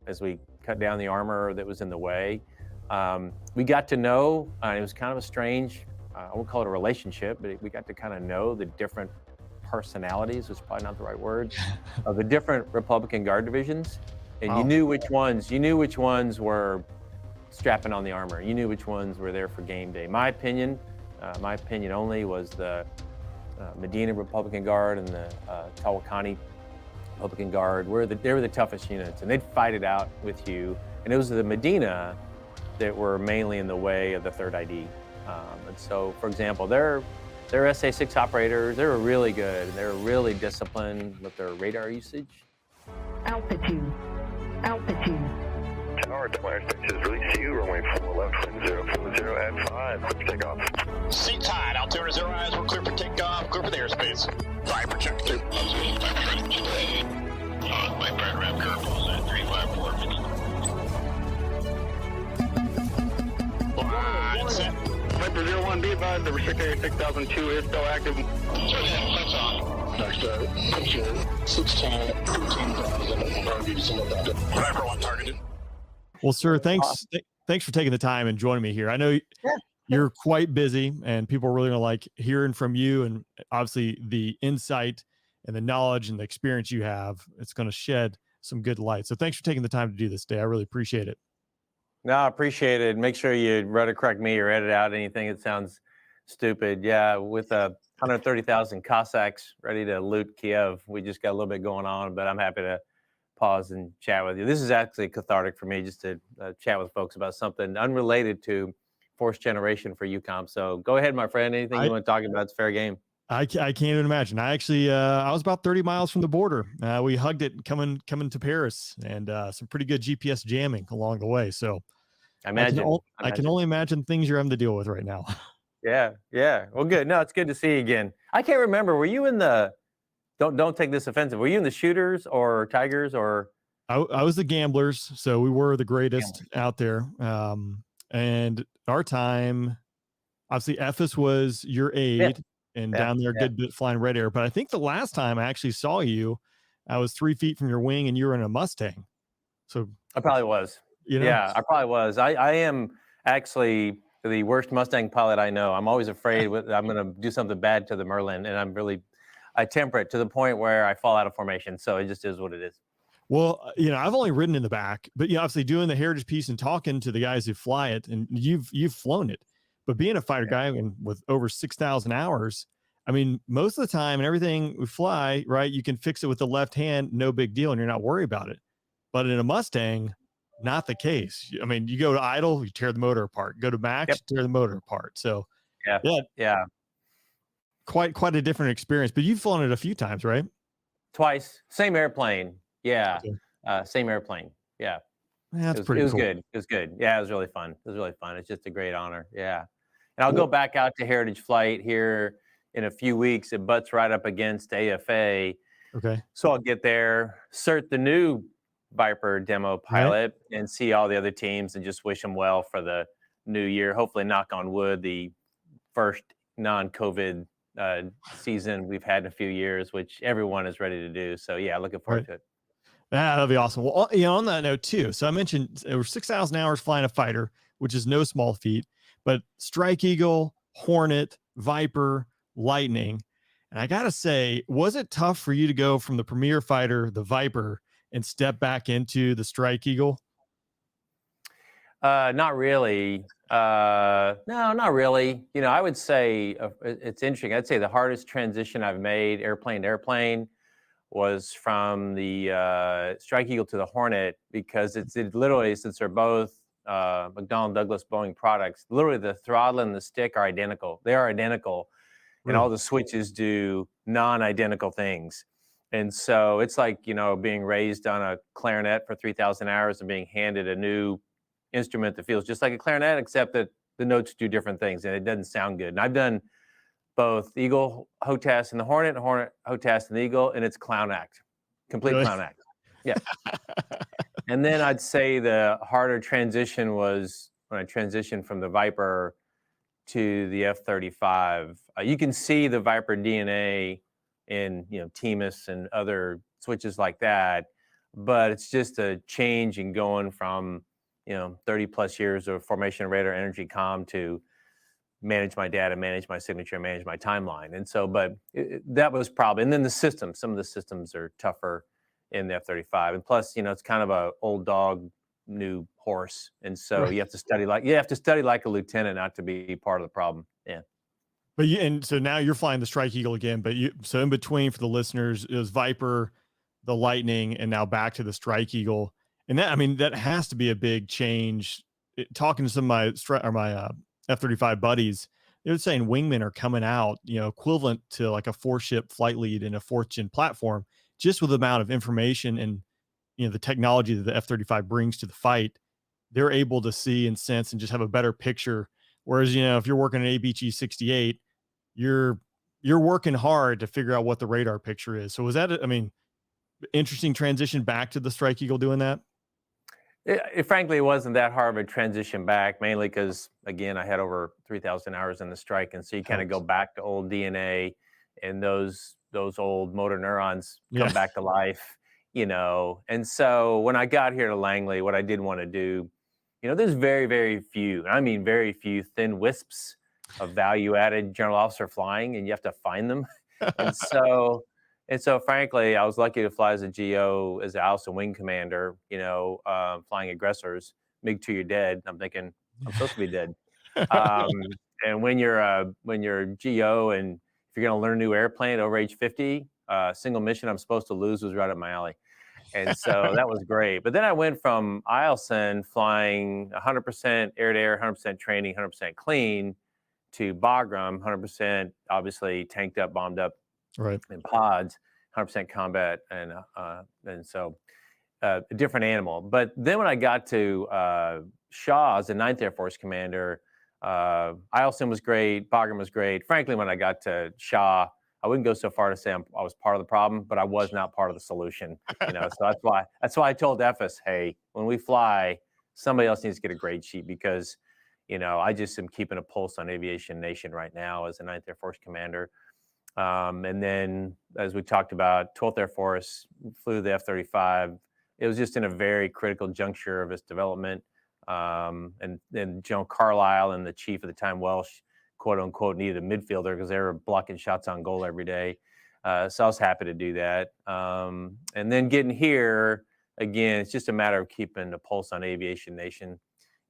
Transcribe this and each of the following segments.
as we cut down the armor that was in the way. We got to know, it was kind of a strange, I won't call it a relationship, but we got to kind of know the different personalities, was probably not the right word, of the different Republican Guard divisions. And Wow. you knew which ones were strapping on the armor. You knew which ones were there for game day. My opinion only, was the Medina Republican Guard and the Tawakani Republican Guard. They were the toughest units, and they'd fight it out with you. And it was the Medina that were mainly in the way of the 3rd ID. And so, for example, their SA-6 operators, they were really good. They were really disciplined with their radar usage. Altitude. Tower, Atlanta 6 is release to you, runway 4 left, 040 at 5, clear for takeoff. Seat tied, altimeter 0 eyes, we're clear for takeoff, clear for the airspace. Viper check 2. My brand ramp curve at 354. Line set. Viper 01, be advised the restricted area 6002 is still active. That's on. Next, picture 16, 15,000, Viper 1 targeted. Well, sir, thanks for taking the time and joining me here. I know you're quite busy, and people are really gonna like hearing from you, and obviously the insight and the knowledge and the experience you have. It's going to shed some good light. So thanks for taking the time to do this today. I really appreciate it. No, I appreciate it. Make sure you rudder correct me or edit out anything that sounds stupid. Yeah, with 130,000 Cossacks ready to loot Kiev, we just got a little bit going on, but I'm happy to pause and chat with you. This is actually cathartic for me, just to chat with folks about something unrelated to fourth generation for UCOM. So go ahead, my friend. Anything you want to talk about, it's fair game. I can't even imagine. I actually, I was about 30 miles from the border. We hugged it coming to Paris, and some pretty good GPS jamming along the way. So I can only imagine things you're having to deal with right now. Yeah. Well, good. No, it's good to see you again. I can't remember. Were you in the? Don't take this offensive. Were you in the shooters or Tigers or? I was the gamblers, so we were the greatest out there. And our time, obviously, Ephes was your aide, and down there, good bit flying red air. But I think the last time I actually saw you, I was 3 feet from your wing, and you were in a Mustang. So I probably was. You know? Yeah, I probably was. I am actually the worst Mustang pilot I know. I'm always afraid I'm going to do something bad to the Merlin, and I temper it to the point where I fall out of formation. So it just is what it is. Well, I've only ridden in the back, but obviously doing the heritage piece and talking to the guys who fly it, and you've flown it. But being a fighter guy and with over 6,000 hours, I mean, most of the time and everything we fly, right, you can fix it with the left hand, no big deal, and you're not worried about it. But in a Mustang, not the case. I mean, you go to idle, you tear the motor apart. Go to max, tear the motor apart. So yeah. Quite a different experience. But you've flown it a few times, right? Twice. Same airplane. Yeah. Okay. Same airplane. Yeah. That's pretty cool. Good. It was good. Yeah, it was really fun. It's just a great honor. Yeah. And I'll go back out to Heritage Flight here in a few weeks. It butts right up against AFA. Okay. So I'll get there, cert the new Viper demo pilot, and see all the other teams and just wish them well for the new year. Hopefully, knock on wood, the first non-COVID season we've had in a few years, which everyone is ready to do. So yeah, looking forward to it. Yeah, that'll be awesome. Well, on that note too, so I mentioned over 6,000 hours flying a fighter, which is no small feat, but Strike Eagle, Hornet, Viper, Lightning. And I got to say, was it tough for you to go from the premier fighter, the Viper, and step back into the Strike Eagle? Not really. No, not really. I would say it's interesting. I'd say the hardest transition I've made, airplane to airplane, was from the Strike Eagle to the Hornet, because it literally, since they're both McDonnell Douglas Boeing products, literally the throttle and the stick are identical. They are identical, and all the switches do non-identical things. And so it's like, being raised on a clarinet for 3,000 hours and being handed a new instrument that feels just like a clarinet, except that the notes do different things and it doesn't sound good. And I've done both Eagle HOTAS and the Hornet HOTAS and the Eagle, and it's clown act, complete clown act. Yeah. And then I'd say the harder transition was when I transitioned from the Viper to the F-35. You can see the Viper DNA in TMUS and other switches like that. but it's just a change in going from 30 plus years of formation radar energy comm to manage my data, manage my signature, manage my timeline. And so, but that was probably, and then the systems, some of the systems are tougher in the F-35. And plus, it's kind of a old dog, new horse. And so Right. you have to study like a lieutenant not to be part of the problem. Yeah. But and so now you're flying the Strike Eagle again, but so in between for the listeners, it was Viper, the Lightning, and now back to the Strike Eagle. And that, I mean, that has to be a big change. Talking to some of my F-35 buddies, they're saying wingmen are coming out, equivalent to like a 4-ship flight lead in a 4th-gen platform, just with the amount of information and the technology that the F-35 brings to the fight. They're able to see and sense and just have a better picture. Whereas, if you're working an ABG 68, you're working hard to figure out what the radar picture is. So was that, I mean, interesting transition back to the Strike Eagle doing that? Frankly, it wasn't that hard of a transition back, mainly because, again, I had over 3,000 hours in the strike. And so you kind of go back to old DNA, and those old motor neurons come back to life, And so when I got here to Langley, what I did want to do, there's very, very few, I mean, very few thin wisps of value-added general officer flying, and you have to find them. And so frankly, I was lucky to fly as a GO, as an Allison wing commander, flying aggressors. MiG-2, you're dead. I'm thinking, I'm supposed to be dead. And when you're GO, and if you're going to learn a new airplane over age 50, single mission I'm supposed to lose was right up my alley. And so that was great. But then I went from Eielson flying 100% air-to-air, 100% training, 100% clean, to Bagram, 100% obviously tanked up, bombed up, right, in pods, 100% combat, and so a different animal. But then when I got to Shaw as the 9th Air Force commander, Eielson was great, Bagram was great. Frankly, when I got to Shaw, I wouldn't go so far to say I was part of the problem, but I was not part of the solution. So that's why I told Ephes, hey, when we fly, somebody else needs to get a grade sheet, because I just am keeping a pulse on Aviation Nation right now as the 9th Air Force commander. And then, as we talked about, 12th Air Force flew the F-35. It was just in a very critical juncture of its development. And then Joan Carlisle and the chief at the time, Welsh, quote unquote, needed a midfielder because they were blocking shots on goal every day. So I was happy to do that. And then getting here, again, it's just a matter of keeping the pulse on Aviation Nation.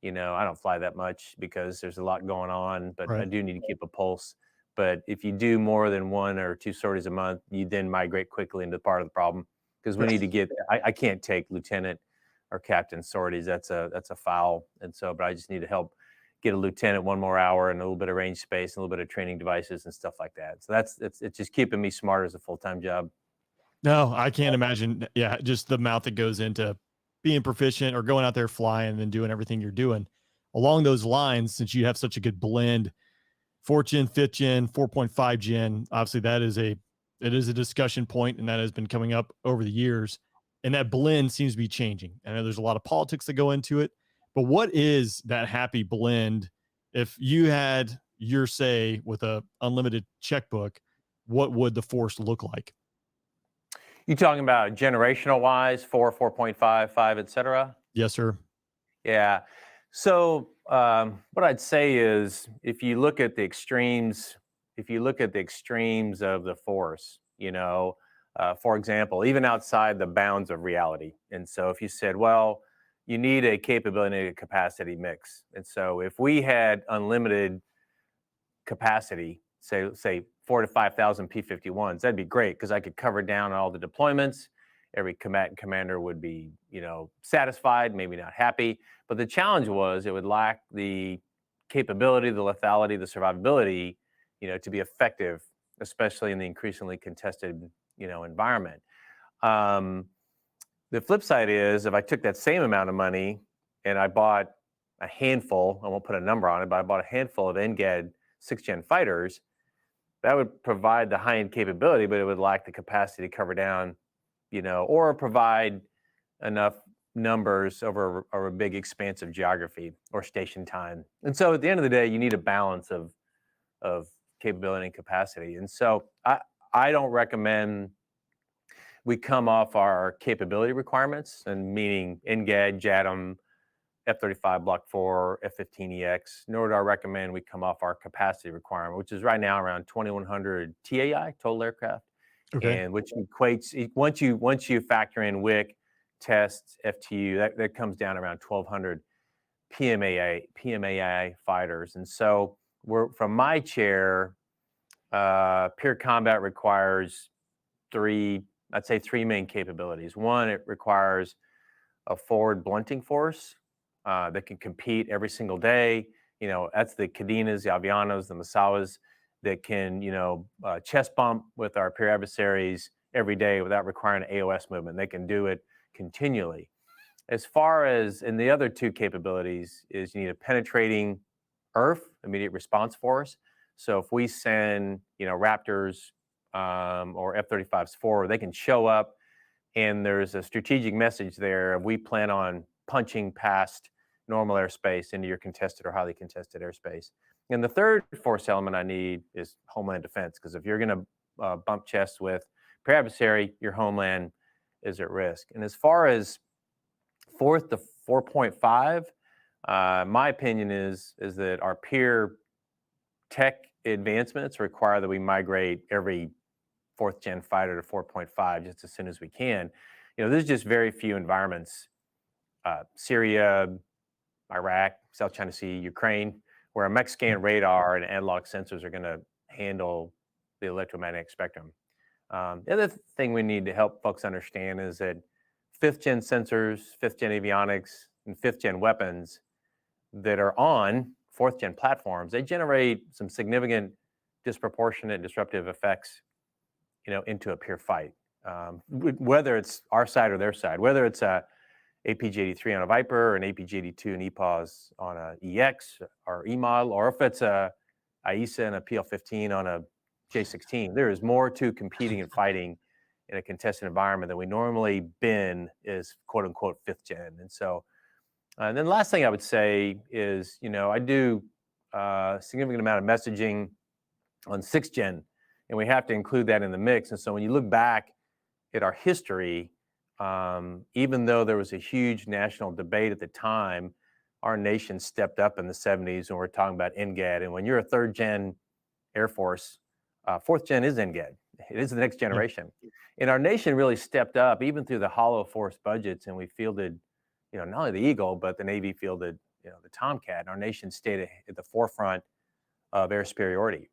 I don't fly that much because there's a lot going on, but I do need to keep a pulse. But if you do more than 1 or 2 sorties a month, you then migrate quickly into part of the problem, because we need to get, I can't take lieutenant or captain sorties. That's a foul. And so, but I just need to help get a lieutenant 1 more hour and a little bit of range space and a little bit of training devices and stuff like that. So it's just keeping me smarter as a full-time job. No, I can't imagine. Yeah. Just the amount that goes into being proficient or going out there flying and then doing everything you're doing along those lines, since you have such a good blend, 4th gen, 5th gen, 4.5 gen. Obviously it is a discussion point, and that has been coming up over the years, and that blend seems to be changing. I know there's a lot of politics that go into it, but what is that happy blend? If you had your say with a unlimited checkbook, what would the force look like? You talking about generational wise, 4, 4.5, 5, et cetera? Yes, sir. Yeah. So what I'd say is, if you look at the extremes of the force, for example, even outside the bounds of reality. And so if you said, well, you need a capability and a capacity mix. And so if we had unlimited capacity, say 4,000 to 5,000 P-51s, that'd be great, because I could cover down all the deployments. Every combatant commander would be, satisfied, maybe not happy. But the challenge was it would lack the capability, the lethality, the survivability, to be effective, especially in the increasingly contested, environment. The flip side is, if I took that same amount of money and I bought a handful, I won't put a number on it, but I bought a handful of NGAD 6th gen fighters, that would provide the high-end capability, but it would lack the capacity to cover down, or provide enough numbers over a big expanse of geography or station time. And so at the end of the day, you need a balance of capability and capacity. And so I don't recommend we come off our capability requirements, and meaning NGAD, JADM, F-35 Block 4, F-15EX, nor do I recommend we come off our capacity requirement, which is right now around 2,100 TAI, total aircraft, Okay. and which equates, once you factor in WIC, tests, FTU, that comes down around 1,200 PMAI fighters. And so from my chair, peer combat requires three main capabilities. One, it requires a forward blunting force that can compete every single day. That's the Cadenas, the Avianos, the Masawas that can, chest bump with our peer adversaries every day without requiring an AOS movement. They can do it continually. As far as, and the other two capabilities is you need a penetrating IRF, immediate response force. So if we send, Raptors or F-35s forward, they can show up, and there's a strategic message there. We plan on punching past normal airspace into your contested or highly contested airspace. And the third force element I need is homeland defense, because if you're going to bump chests with peer adversary, your homeland is at risk. And as far as 4th to 4.5, my opinion is that our peer tech advancements require that we migrate every 4th gen fighter to 4.5 just as soon as we can. There's just very few environments, Syria, Iraq, South China Sea, Ukraine, where a Mexican radar and analog sensors are going to handle the electromagnetic spectrum. The other thing we need to help folks understand is that 5th gen sensors, 5th gen avionics, and 5th gen weapons that are on 4th gen platforms, they generate some significant disproportionate disruptive effects, into a peer fight. Whether it's our side or their side, whether it's a APG-83 on a Viper, or an APG-82 and EPAWS on a EX or E model, or if it's a AISA and a PL-15 on a J-16, there is more to competing and fighting in a contested environment than we normally bin is quote unquote 5th gen. And so, and then the last thing I would say is, I do a significant amount of messaging on 6th gen, and we have to include that in the mix. And so when you look back at our history, even though there was a huge national debate at the time, our nation stepped up in the 70s when we're talking about NGAD. And when you're a 3rd gen Air Force, 4th gen is NGAD. It is the next generation. And our nation really stepped up even through the hollow force budgets, and we fielded, not only the Eagle, but the Navy fielded, the Tomcat. And our nation stayed at the forefront of air superiority.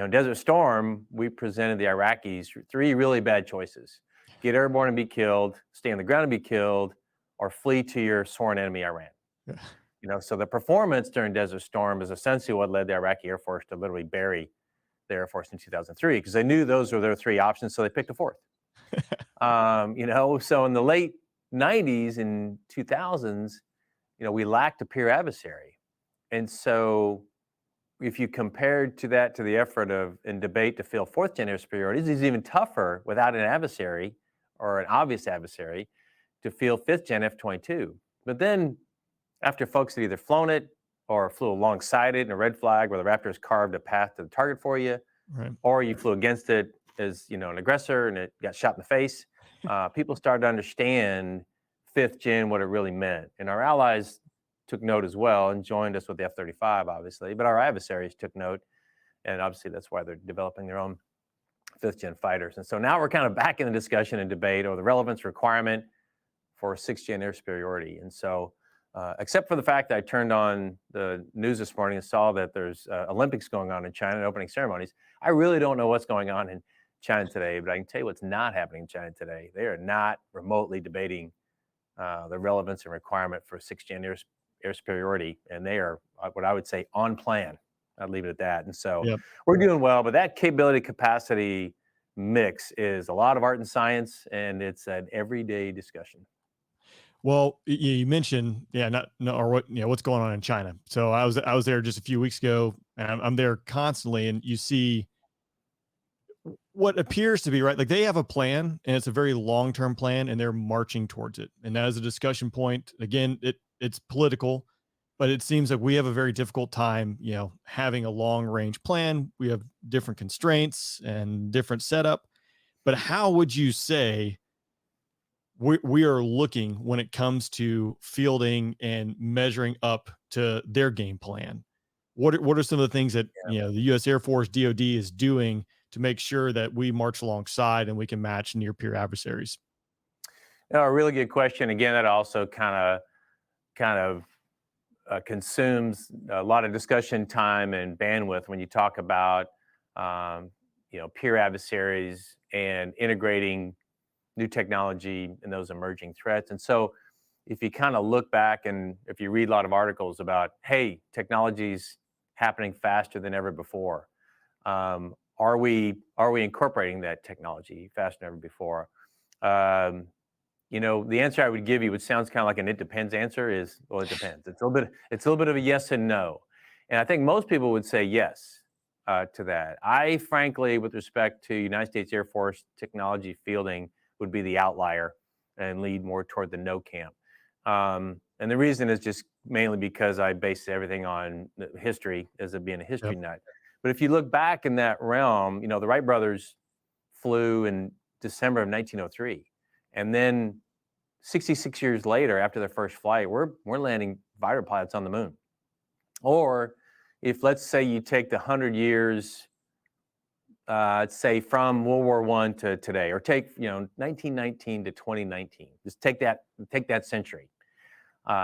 Desert Storm, we presented the Iraqis 3 really bad choices: get airborne and be killed, stay on the ground and be killed, or flee to your sworn enemy, Iran. Yeah. So the performance during Desert Storm is essentially what led the Iraqi Air Force to literally bury the Air Force in 2003, because they knew those were their 3 options, so they picked a 4th. So in the late 90s and 2000s, we lacked a peer adversary. And so if you compared to the effort in debate to field 4th gen air superiority, it's even tougher without an adversary or an obvious adversary to field 5th gen F-22. But then after folks had either flown it or flew alongside it in a red flag where the Raptors carved a path to the target for you, right, or you flew against it as an aggressor and it got shot in the face, people started to understand 5th gen, what it really meant. And our allies took note as well and joined us with the F-35, obviously, but our adversaries took note, and obviously that's why they're developing their own 5th gen fighters. And so now we're kind of back in the discussion and debate over the relevance requirement for 6th gen air superiority. And so except for the fact that I turned on the news this morning and saw that there's Olympics going on in China and opening ceremonies, I really don't know what's going on in China today, but I can tell you what's not happening in China today. They are not remotely debating the relevance and requirement for 6th gen air superiority, and they are what I would say on plan. I'd leave it at that. And so we're doing well, but that capability capacity mix is a lot of art and science, and it's an everyday discussion. Well, you mentioned, what's going on in China. So I was there just a few weeks ago, and I'm there constantly, and you see what appears to be right. Like, they have a plan, and it's a very long-term plan, and they're marching towards it. And that is a discussion point. Again, it's political, but it seems like we have a very difficult time, having a long-range plan. We have different constraints and different setup. But how would you say we are looking when it comes to fielding and measuring up to their game plan? What are some of the things that the U.S. Air Force DoD is doing to make sure that we march alongside and we can match near peer adversaries? A really good question. Again, that also kind of consumes a lot of discussion time and bandwidth when you talk about peer adversaries and integrating new technology and those emerging threats. And so if you kind of look back and if you read a lot of articles about, hey, technology's happening faster than ever before, are we incorporating that technology faster than ever before? The answer I would give you, which sounds kind of like an "it depends" answer, is, well, it depends. It's a little bit of a yes and no, and I think most people would say yes to that. I frankly, with respect to United States Air Force technology fielding, would be the outlier and lead more toward the no camp. And the reason is just mainly because I base everything on history, as it being a history Yep. nut. But if you look back in that realm, the Wright brothers flew in December of 1903, and then 66 years later, after their first flight, we're landing fighter pilots on the moon. Or if, let's say, you take the 100 years, say from World War I to today, or take 1919 to 2019, just take that century.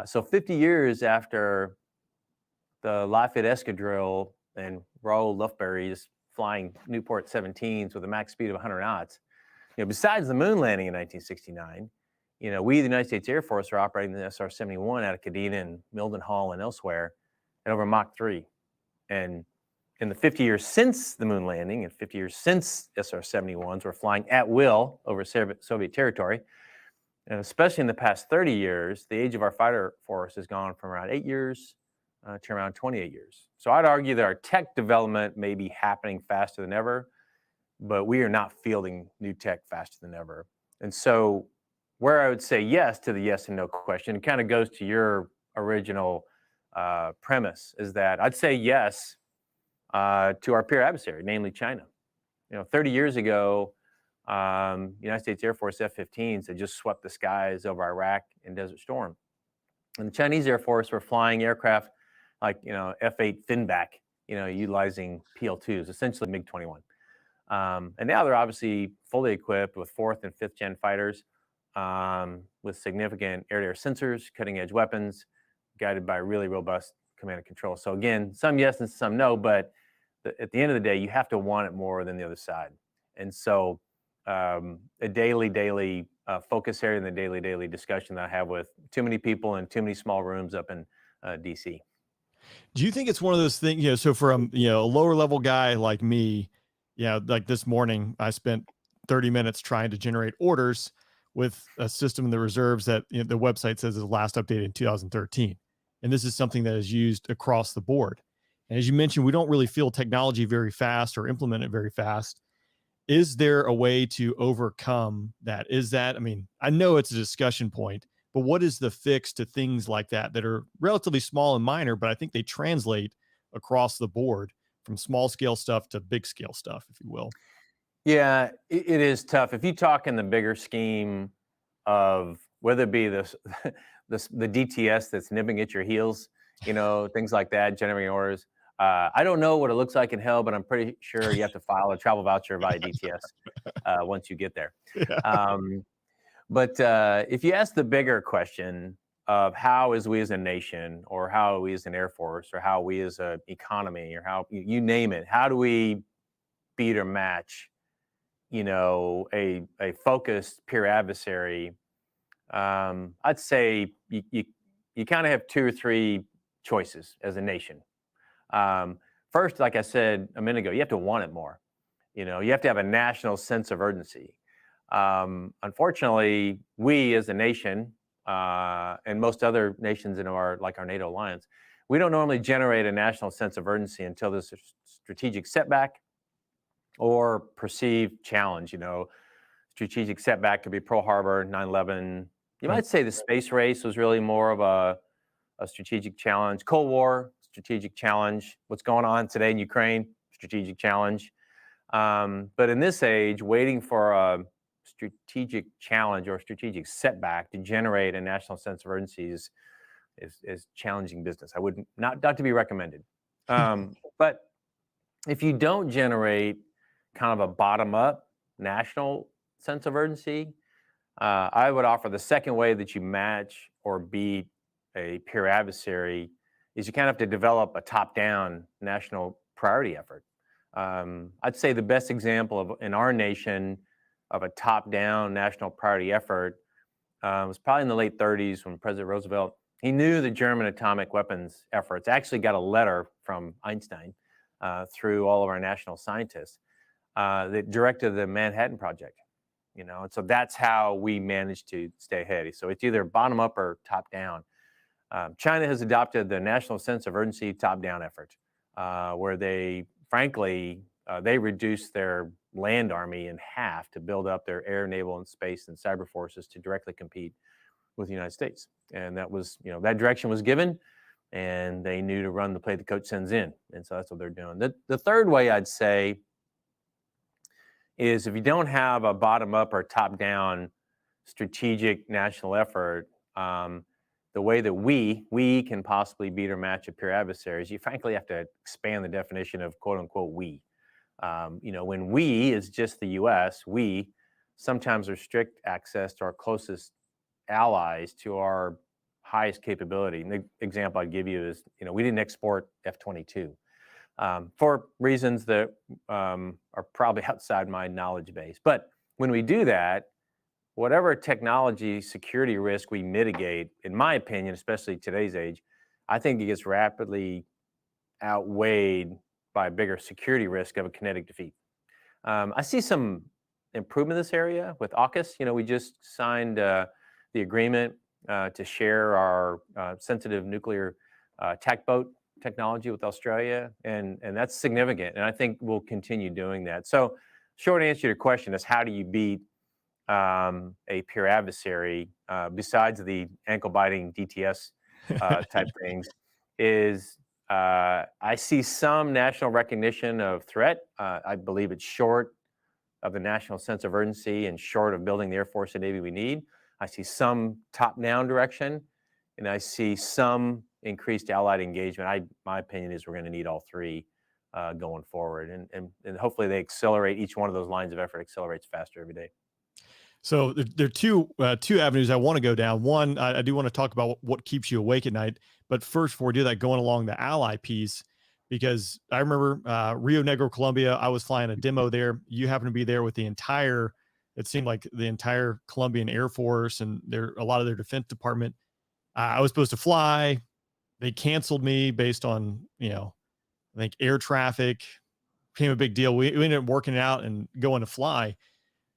So 50 years after the Lafayette Escadrille and Raoul Lufberry's flying Newport 17s with a max speed of 100 knots, besides the moon landing in 1969, we, the United States Air Force, are operating the SR-71 out of Kadena and Mildenhall and elsewhere at over Mach 3. And in the 50 years since the moon landing and 50 years since SR-71s were flying at will over Soviet territory, and especially in the past 30 years, the age of our fighter force has gone from around 8 years to around 28 years. So I'd argue that our tech development may be happening faster than ever, but we are not fielding new tech faster than ever. And so where I would say yes to the yes and no question, it kind of goes to your original premise, is that I'd say yes to our peer adversary, namely China. 30 years ago, United States Air Force F-15s had just swept the skies over Iraq in Desert Storm. And the Chinese Air Force were flying aircraft like, F-8 Finback, utilizing PL-2s, essentially MiG-21. And now they're obviously fully equipped with 4th and 5th gen fighters, with significant air-to-air sensors, cutting-edge weapons, guided by really robust command and control. So again, some yes and some no, but at the end of the day, you have to want it more than the other side. And so a daily focus area and the daily discussion that I have with too many people in too many small rooms up in DC. Do you think it's one of those things, so for a lower level guy like me, like this morning, I spent 30 minutes trying to generate orders with a system in the reserves that the website says is last updated in 2013. And this is something that is used across the board. And as you mentioned, we don't really feel technology very fast or implement it very fast. Is there a way to overcome that? I know it's a discussion point, but what is the fix to things like that are relatively small and minor, but I think they translate across the board from small scale stuff to big scale stuff, if you will? Yeah, it is tough. If you talk in the bigger scheme of whether it be the DTS that's nipping at your heels, things like that, generating orders. I don't know what it looks like in hell, but I'm pretty sure you have to file a travel voucher via DTS once you get there. Yeah. But if you ask the bigger question of how is we as a nation, or how are we as an Air Force, or how we as an economy, or how you name it, how do we beat or match, a focused peer adversary? I'd say you kind of have 2 or 3 choices as a nation. First, like I said a minute ago, you have to want it more. You have to have a national sense of urgency. Unfortunately, we as a nation, and most other nations in our NATO alliance, we don't normally generate a national sense of urgency until there's a strategic setback or perceived challenge. Strategic setback could be Pearl Harbor, 9/11. You might say the space race was really more of a strategic challenge. Cold War, strategic challenge. What's going on today in Ukraine, strategic challenge. But in this age, waiting for a strategic challenge or strategic setback to generate a national sense of urgency is challenging business. I would not to be recommended. But if you don't generate kind of a bottom-up national sense of urgency, I would offer the second way that you match or beat a peer adversary is you kind of have to develop a top-down national priority effort. I'd say the best example in our nation of a top-down national priority effort was probably in the late 30s when President Roosevelt, he knew the German atomic weapons efforts, actually got a letter from Einstein through all of our national scientists that directed the Manhattan Project. And so that's how we managed to stay ahead. So it's either bottom up or top down. China has adopted the national sense of urgency top down effort, where they, frankly, they reduced their land army in half to build up their air, naval, and space and cyber forces to directly compete with the United States. And that was, that direction was given, and they knew to run the play the coach sends in. And so that's what they're doing. The third way I'd say is if you don't have a bottom-up or top-down strategic national effort, the way that we can possibly beat or match a peer adversaries, you frankly have to expand the definition of quote-unquote we. When we is just the U.S., we sometimes restrict access to our closest allies to our highest capability. And the example I'd give you is, we didn't export F-22. For reasons that are probably outside my knowledge base. But when we do that, whatever technology security risk we mitigate, in my opinion, especially today's age, I think it gets rapidly outweighed by a bigger security risk of a kinetic defeat. I see some improvement in this area with AUKUS. We just signed the agreement to share our sensitive nuclear attack boat technology with Australia, and that's significant, and I think we'll continue doing that. So short answer to your question is, how do you beat a peer adversary besides the ankle-biting DTS type things, is I see some national recognition of threat. I believe it's short of the national sense of urgency and short of building the Air Force and Navy we need. I see some top-down direction, and I see some increased allied engagement. My opinion is we're going to need all three going forward, and hopefully they accelerate. Each one of those lines of effort accelerates faster every day. So there are two avenues I want to go down. One, I do want to talk about what keeps you awake at night. But first, before we do that, going along the ally piece, because I remember Rio Negro, Colombia, I was flying a demo there. You happened to be there with it seemed like the entire Colombian Air Force and a lot of their Defense Department. I was supposed to fly. They canceled me based on, I think air traffic became a big deal. We ended up working it out and going to fly.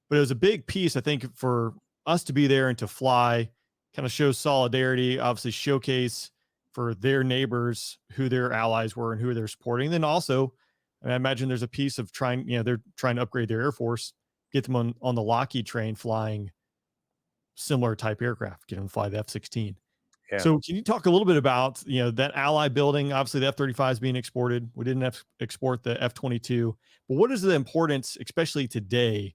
But it was a big piece, I think, for us to be there and to fly, kind of show solidarity, obviously showcase for their neighbors who their allies were and who they're supporting. And then also, I imagine there's a piece of they're trying to upgrade their Air Force, get them on the Lockheed train flying similar type aircraft, get them to fly the F-16. Yeah. So can you talk a little bit about, that ally building? Obviously the F-35 is being exported. We didn't export the F-22, but what is the importance, especially today,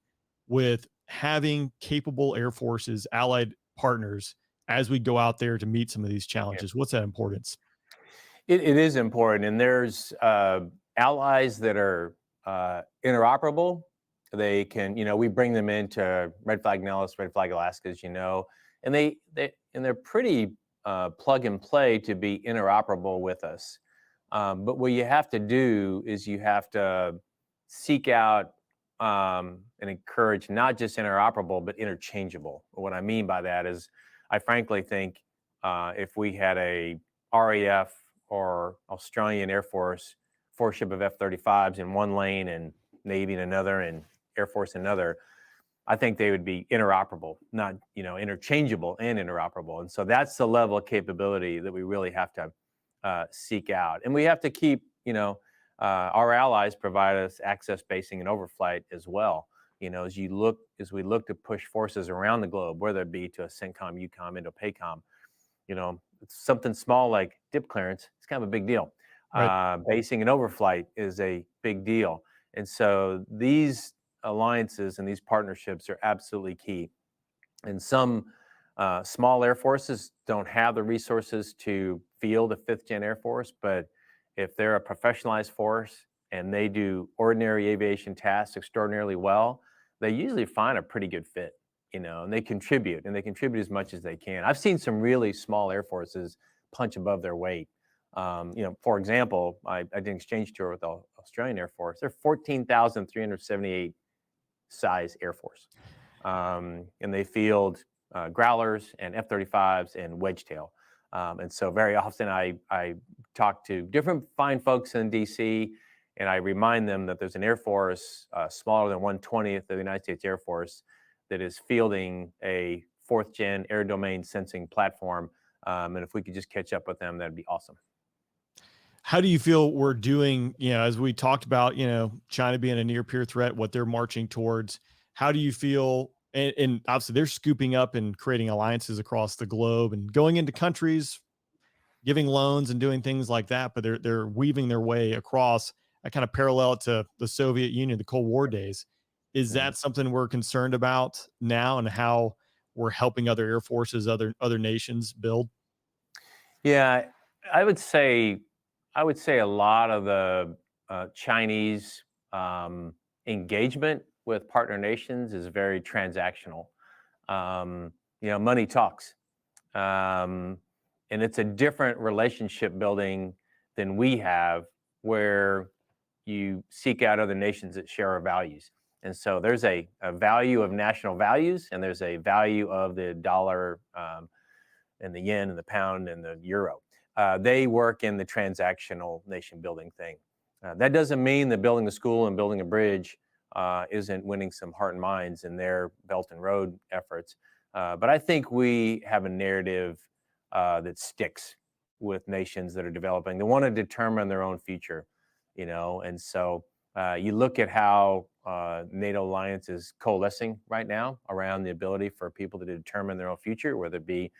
with having capable air forces, allied partners, as we go out there to meet some of these challenges? What's that importance? It is important. And there's allies that are interoperable. They can, we bring them into Red Flag Nellis, Red Flag Alaska, as and they're pretty plug and play to be interoperable with us. But what you have to do is you have to seek out and encourage not just interoperable, but interchangeable. What I mean by that is, I frankly think if we had a RAF or Australian Air Force 4-ship of F-35s in one lane and Navy in another and Air Force in another, I think they would be interoperable, not interchangeable and interoperable. And so that's the level of capability that we really have to seek out. And we have to keep, our allies provide us access, basing, and overflight as well. As we look to push forces around the globe, whether it be to a CENTCOM, EUCOM, INDOPACOM, something small like dip clearance, it's kind of a big deal. Right. Basing and overflight is a big deal. And so these alliances and these partnerships are absolutely key. And some small air forces don't have the resources to field a 5th-gen Air Force, but if they're a professionalized force and they do ordinary aviation tasks extraordinarily well, they usually find a pretty good fit, and they contribute as much as they can. I've seen some really small Air Forces punch above their weight. For example, I did an exchange tour with the Australian Air Force. They're 14,378 size Air Force. And they field growlers and F-35s and wedgetail. And so very often I talk to different fine folks in DC, and I remind them that there's an Air Force smaller than 1/20th of the United States Air Force that is fielding a 4th-gen air domain sensing platform. And if we could just catch up with them, that'd be awesome. How do you feel we're doing, as we talked about, China being a near peer threat, what they're marching towards? How do you feel? And obviously they're scooping up and creating alliances across the globe and going into countries, giving loans and doing things like that, but they're weaving their way across a kind of parallel to the Soviet Union, the Cold War days. Is that something we're concerned about now, and how we're helping other air forces, other nations build? Yeah, I would say a lot of the Chinese engagement with partner nations is very transactional. Money talks, and it's a different relationship building than we have, where you seek out other nations that share our values. And so there's a value of national values, and there's a value of the dollar, and the yen and the pound and the euro. They work in the transactional nation building thing. That doesn't mean that building a school and building a bridge isn't winning some heart and minds in their Belt and Road efforts. But I think we have a narrative that sticks with nations that are developing. They want to determine their own future, and so you look at how NATO alliance is coalescing right now around the ability for people to determine their own future, whether it be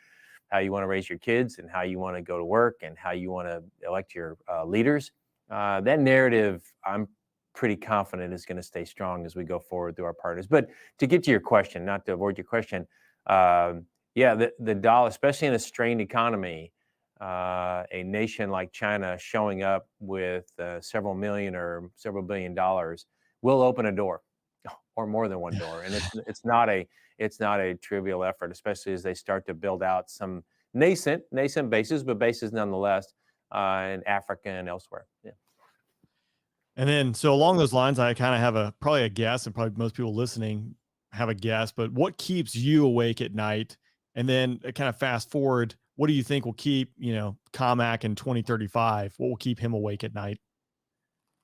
how you want to raise your kids and how you want to go to work and how you want to elect your leaders. That narrative, I'm pretty confident, is going to stay strong as we go forward through our partners. But to get to your question, not to avoid your question, the dollar, especially in a strained economy, a nation like China showing up with several million or several $1 billion will open a door, or more than one door. And it's not a trivial effort, especially as they start to build out some nascent bases, but bases nonetheless, in Africa and elsewhere. Yeah. And then, so along those lines, I kind of have probably a guess, and probably most people listening have a guess, but what keeps you awake at night? And then kind of fast forward, what do you think will keep, Comac in 2035? What will keep him awake at night?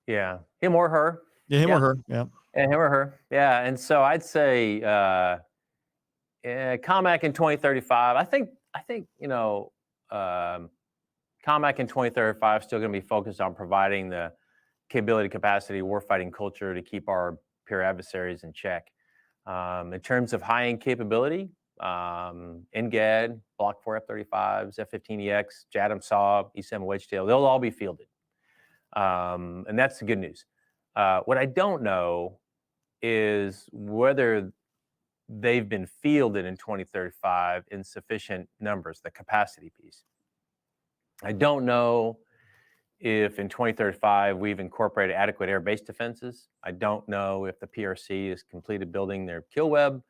Yeah. Him or her. Yeah, him or her. Yeah. And him or her. Yeah. And so I'd say Comac in 2035. I think Comac in 2035 is still going to be focused on providing the capability, capacity, warfighting culture to keep our peer adversaries in check. In terms of high-end capability, NGAD, Block 4 F-35s, F-15EX, JADAM Saab, E-7 Wedgetail, they'll all be fielded. And that's the good news. What I don't know is whether they've been fielded in 2035 in sufficient numbers, the capacity piece. I don't know if in 2035 we've incorporated adequate air-based defenses. I don't know if the PRC has completed building their kill web,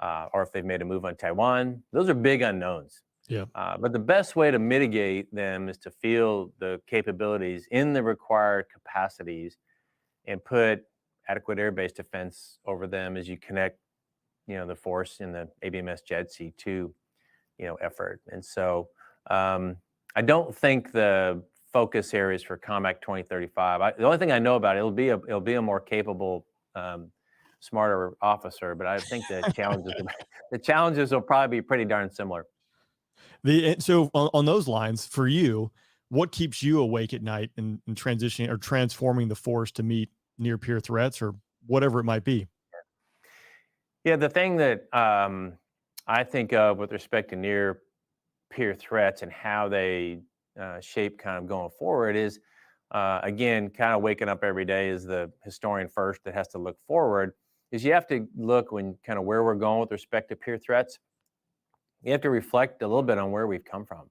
or if they've made a move on Taiwan. Those are big unknowns. Yeah. But the best way to mitigate them is to field the capabilities in the required capacities and put adequate air-based defense over them as you connect, the force in the ABMS JADC2, effort. And so I don't think the focus areas for Comac 2035. The only thing I know about it, it'll be a more capable, smarter officer. But I think the challenges will probably be pretty darn similar. So on those lines, for you, what keeps you awake at night in transitioning or transforming the force to meet near peer threats or whatever it might be? Yeah, the thing that I think of with respect to near peer threats and how they shape kind of going forward is, again, kind of waking up every day as the historian first that has to look forward. is you have to look when kind of where we're going with respect to peer threats. You have to reflect a little bit on where we've come from.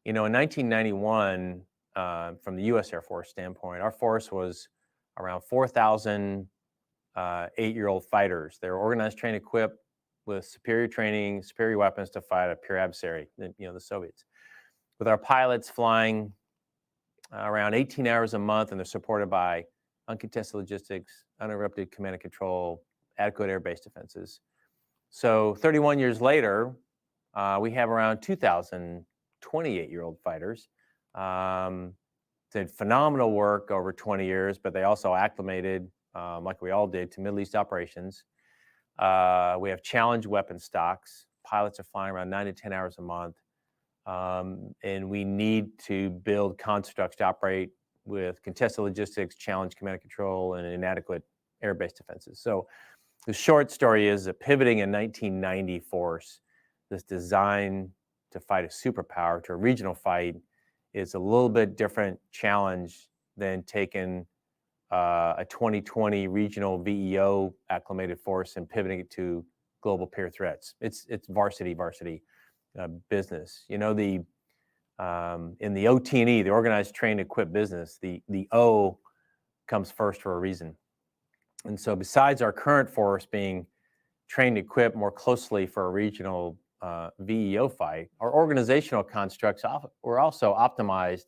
In 1991, from the U.S. Air Force standpoint, our force was around 4,000 8-year-old fighters. They were organized, trained, equipped with superior training, superior weapons to fight a pure adversary, the Soviets. With our pilots flying around 18 hours a month, and they're supported by uncontested logistics, uninterrupted command and control, adequate air-based defenses. So 31 years later, we have around 2,000 28-year-old fighters. Did phenomenal work over 20 years, but they also acclimated, like we all did, to Middle East operations. We have challenge weapon stocks. Pilots are flying around 9 to 10 hours a month. And we need to build constructs to operate with contested logistics, challenge command and control, and inadequate air-based defenses. So the short story is that pivoting a 1990 force that's designed to fight a superpower to a regional fight is a little bit different challenge than taking a 2020 regional VEO acclimated force and pivoting it to global peer threats. It's varsity business. In the OT&E, the organized, trained, equipped business, the O comes first for a reason. And so besides our current force being trained, equipped more closely for a regional VEO fight, our organizational constructs were also optimized,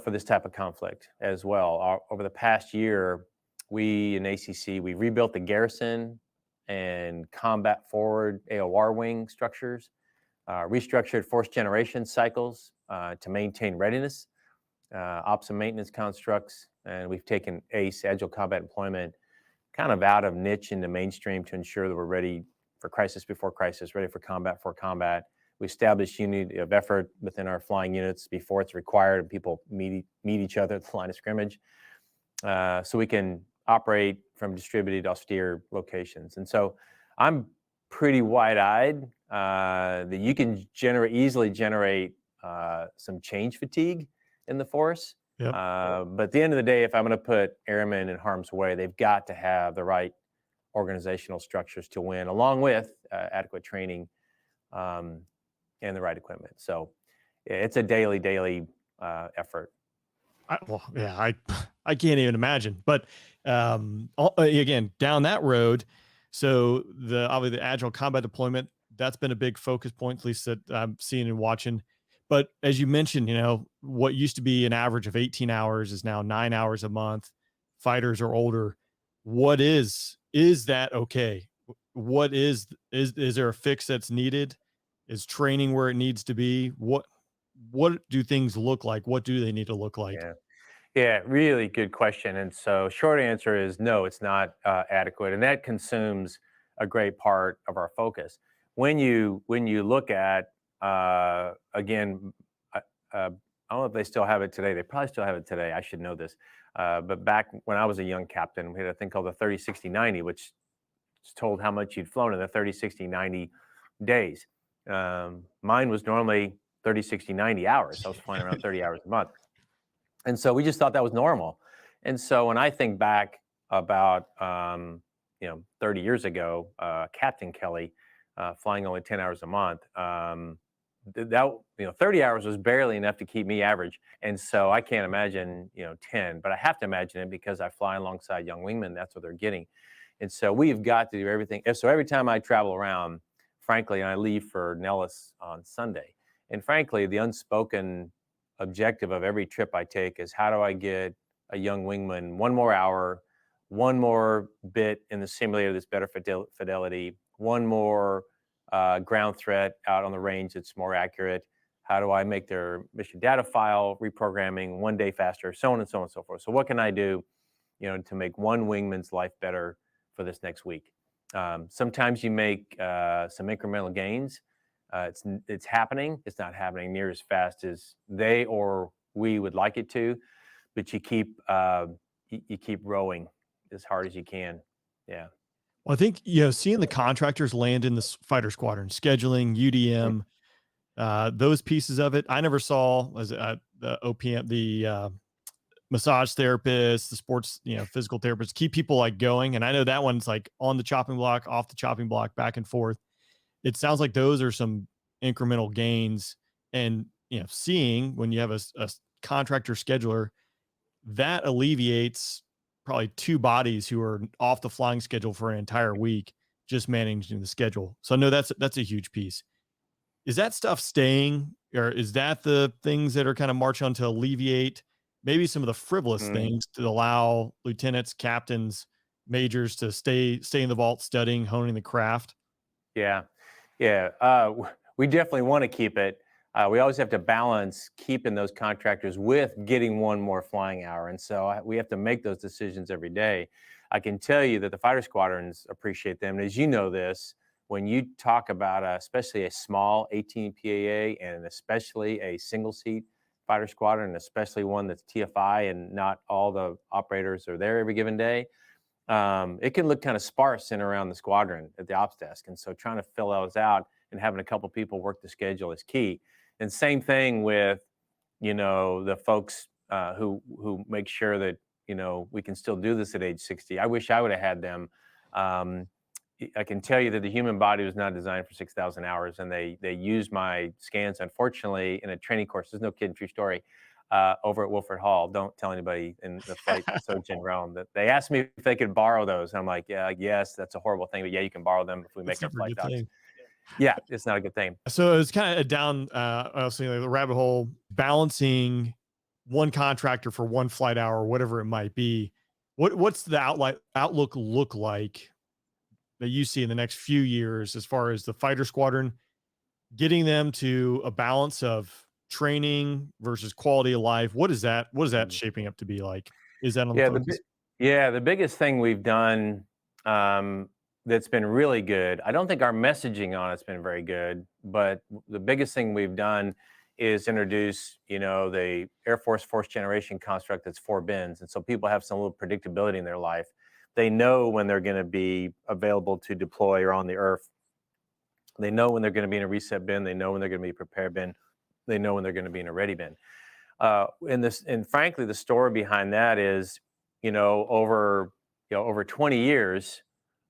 for this type of conflict as well. Over the past year, we in ACC, we rebuilt the garrison and combat forward AOR wing structures, restructured force generation cycles to maintain readiness, ops and maintenance constructs, and we've taken ACE, Agile Combat Employment, kind of out of niche into mainstream to ensure that we're ready for crisis before crisis, ready for combat before combat. We established unity of effort within our flying units before it's required and people meet each other at the line of scrimmage, so we can operate from distributed, austere locations. And so I'm pretty wide-eyed that you can easily generate some change fatigue in the force. Yep. But at the end of the day, if I'm going to put airmen in harm's way, they've got to have the right organizational structures to win, along with adequate training and the right equipment. So it's a daily effort. I can't even imagine. But again, down that road, so obviously the Agile Combat Deployment, that's been a big focus point, at least that I'm seeing and watching. But as you mentioned, what used to be an average of 18 hours is now 9 hours a month. Fighters are older. What is that okay? What is there a fix that's needed? Is training where it needs to be? What do things look like? What do they need to look like? Yeah, really good question. And so short answer is no, it's not adequate. And that consumes a great part of our focus. When you look at, again, I don't know if they still have it today. They probably still have it today. I should know this. But back when I was a young captain, we had a thing called the 30, 60, 90, which told how much you'd flown in the 30, 60, 90 days. Mine was normally 30, 60, 90 hours. I was flying around 30 hours a month. And so we just thought that was normal. And so when I think back about, 30 years ago, Captain Kelly flying only 10 hours a month, 30 hours was barely enough to keep me average. And so I can't imagine, 10, but I have to imagine it because I fly alongside young wingmen. That's what they're getting. And so we've got to do everything. So every time I travel around, frankly, and I leave for Nellis on Sunday, and frankly, the unspoken objective of every trip I take is how do I get a young wingman one more hour, one more bit in the simulator that's better fidelity, one more ground threat out on the range that's more accurate. How do I make their mission data file reprogramming one day faster, so on and so on and so forth. So what can I do, to make one wingman's life better for this next week? Sometimes you make some incremental gains. It's happening. It's not happening near as fast as they or we would like it to, but you keep rowing as hard as you can. Yeah. Well, I think, seeing the contractors land in the fighter squadron, scheduling, UDM, those pieces of it, I never saw as the OPM, the massage therapists, the sports, physical therapists, keep people like going. And I know that one's like on the chopping block, off the chopping block, back and forth. It sounds like those are some incremental gains. And, seeing when you have a contractor scheduler, that alleviates probably 2 bodies who are off the flying schedule for an entire week, just managing the schedule. So I know that's a huge piece. Is that stuff staying, or is that the things that are kind of march on to alleviate maybe some of the frivolous things to allow lieutenants, captains, majors to stay in the vault studying, honing the craft? Yeah. We definitely want to keep it. We always have to balance keeping those contractors with getting one more flying hour. And so we have to make those decisions every day. I can tell you that the fighter squadrons appreciate them. And as you know this, when you talk about especially a small 18 PAA and especially a single seat fighter squadron, and especially one that's TFI and not all the operators are there every given day, it can look kind of sparse in around the squadron at the ops desk. And so trying to fill those out and having a couple people work the schedule is key. And same thing with, the folks who make sure that, we can still do this at age 60. I wish I would have had them. I can tell you that the human body was not designed for 6,000 hours, and they used my scans, unfortunately, in a training course. There's no kidding, true story. Over at Wilford Hall. Don't tell anybody in the flight Sojourn realm that they asked me if they could borrow those. I'm like, yeah, yes, that's a horrible thing, but yeah, you can borrow them if we make our flight docs. Yeah, it's not a good thing. So it's kind of down, obviously, like the rabbit hole, balancing one contractor for one flight hour, whatever it might be. What's the outlook look like that you see in the next few years as far as the fighter squadron, getting them to a balance of training versus quality of life? What is that shaping up to be like? Is that on the focus? The biggest thing we've done that's been really good, I don't think our messaging on it's been very good, but the biggest thing we've done is introduce, the Air Force fourth generation construct that's 4 bins. And so people have some little predictability in their life. They know when they're going to be available to deploy or on the earth. They know when they're going to be in a reset bin. They know when they're going to be a prepare bin. They know when they're going to be in a ready bin. And frankly, the story behind that is, over 20 years,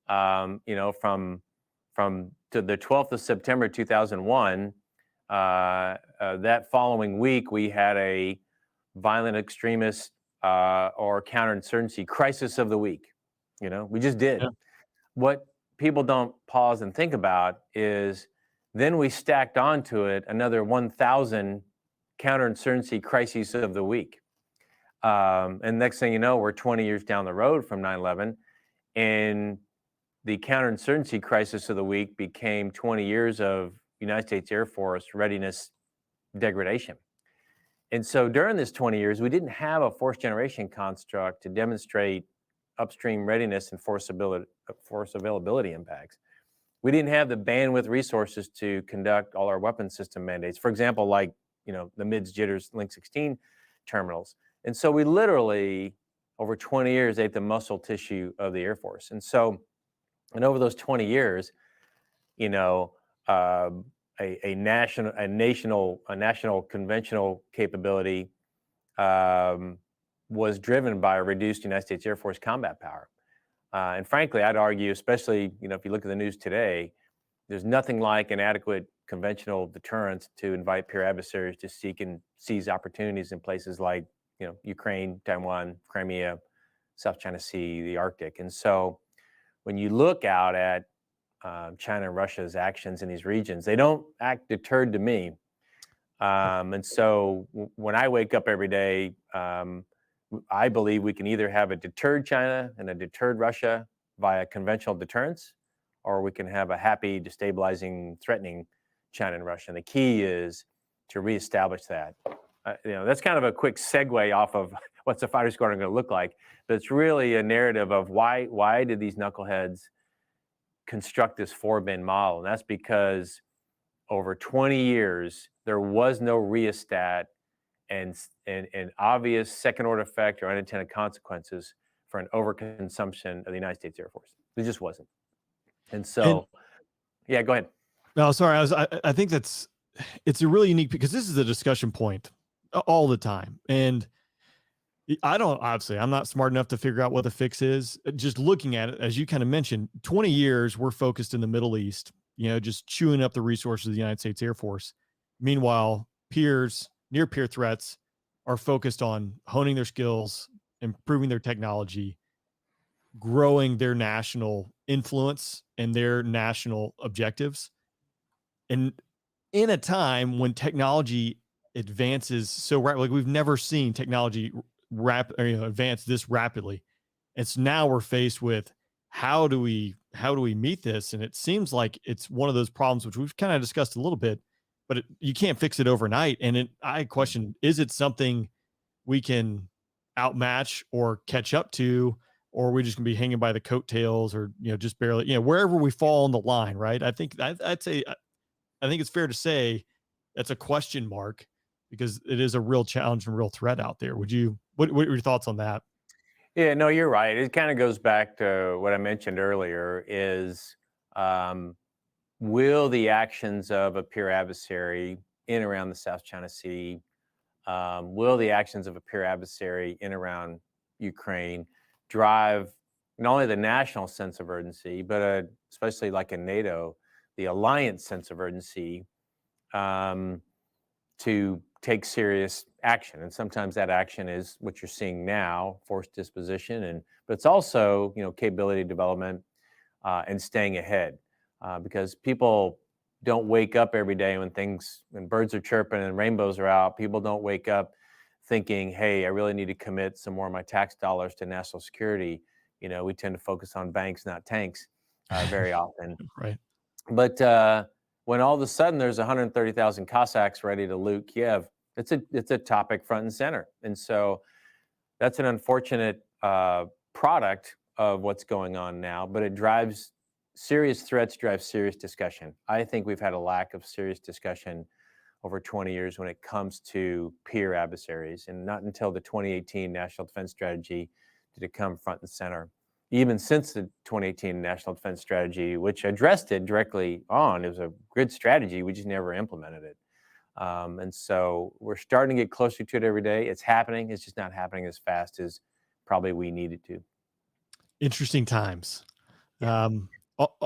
from to the 12th of September 2001, that following week we had a violent extremist or counterinsurgency crisis of the week. We just did. Yeah. What people don't pause and think about is then we stacked onto it another 1,000 counterinsurgency crises of the week. And next thing you know, we're 20 years down the road from 9/11, and the counterinsurgency crisis of the week became 20 years of United States Air Force readiness degradation. And so during this 20 years, we didn't have a fourth generation construct to demonstrate upstream readiness and force availability impacts. We didn't have the bandwidth resources to conduct all our weapon system mandates. For example, like, the MIDS, jitters, Link 16 terminals. And so we literally, over 20 years, ate the muscle tissue of the Air Force. And over those 20 years, a national conventional capability was driven by a reduced United States Air Force combat power. And frankly, I'd argue, especially, if you look at the news today, there's nothing like an adequate conventional deterrence to invite peer adversaries to seek and seize opportunities in places like, Ukraine, Taiwan, Crimea, South China Sea, the Arctic. And so when you look out at China and Russia's actions in these regions, they don't act deterred to me. And so when I wake up every day, I believe we can either have a deterred China and a deterred Russia via conventional deterrence, or we can have a happy, destabilizing, threatening China and Russia. And the key is to reestablish that. That's kind of a quick segue off of what's the fighter squadron going to look like, but it's really a narrative of why did these knuckleheads construct this 4-bin model? And that's because over 20 years, there was no rheostat and obvious second-order effect or unintended consequences for an overconsumption of the United States Air Force. There just wasn't. And so, yeah, go ahead. No, sorry. I think it's a really unique, because this is a discussion point all the time. And, I don't, obviously, I'm not smart enough to figure out what the fix is. Just looking at it, as you kind of mentioned, 20 years we're focused in the Middle East, just chewing up the resources of the United States Air Force. Meanwhile, near peer threats are focused on honing their skills, improving their technology, growing their national influence and their national objectives. And in a time when technology advances so rapidly, like we've never seen technology advance this rapidly. It's now we're faced with how do we meet this? And it seems like it's one of those problems which we've kind of discussed a little bit, but you can't fix it overnight. And I question, is it something we can outmatch or catch up to, or are we just gonna be hanging by the coattails, or just barely, wherever we fall on the line, right? I'd say I think it's fair to say that's a question mark, because it is a real challenge and real threat out there. What are your thoughts on that? Yeah, no, you're right. It kind of goes back to what I mentioned earlier is, um, will the actions of a peer adversary in around the South China Sea, will the actions of a peer adversary in around Ukraine drive not only the national sense of urgency, but especially like in NATO, the alliance sense of urgency, um, to take serious action? And sometimes that action is what you're seeing now, forced disposition, but it's also capability development, and staying ahead, because people don't wake up every day when birds are chirping and rainbows are out. People don't wake up thinking, hey, I really need to commit some more of my tax dollars to national security. We tend to focus on banks, not tanks, very often. Right. But when all of a sudden there's 130,000 Cossacks ready to loot Kiev, it's a topic front and center. And so that's an unfortunate product of what's going on now, but it drives serious threats, drives serious discussion. I think we've had a lack of serious discussion over 20 years when it comes to peer adversaries, and not until the 2018 National Defense Strategy did it come front and center. Even since the 2018 National Defense Strategy, which addressed it directly on, it was a good strategy, we just never implemented it. And so we're starting to get closer to it every day. It's happening. It's just not happening as fast as probably we need it to. Interesting times. Yeah.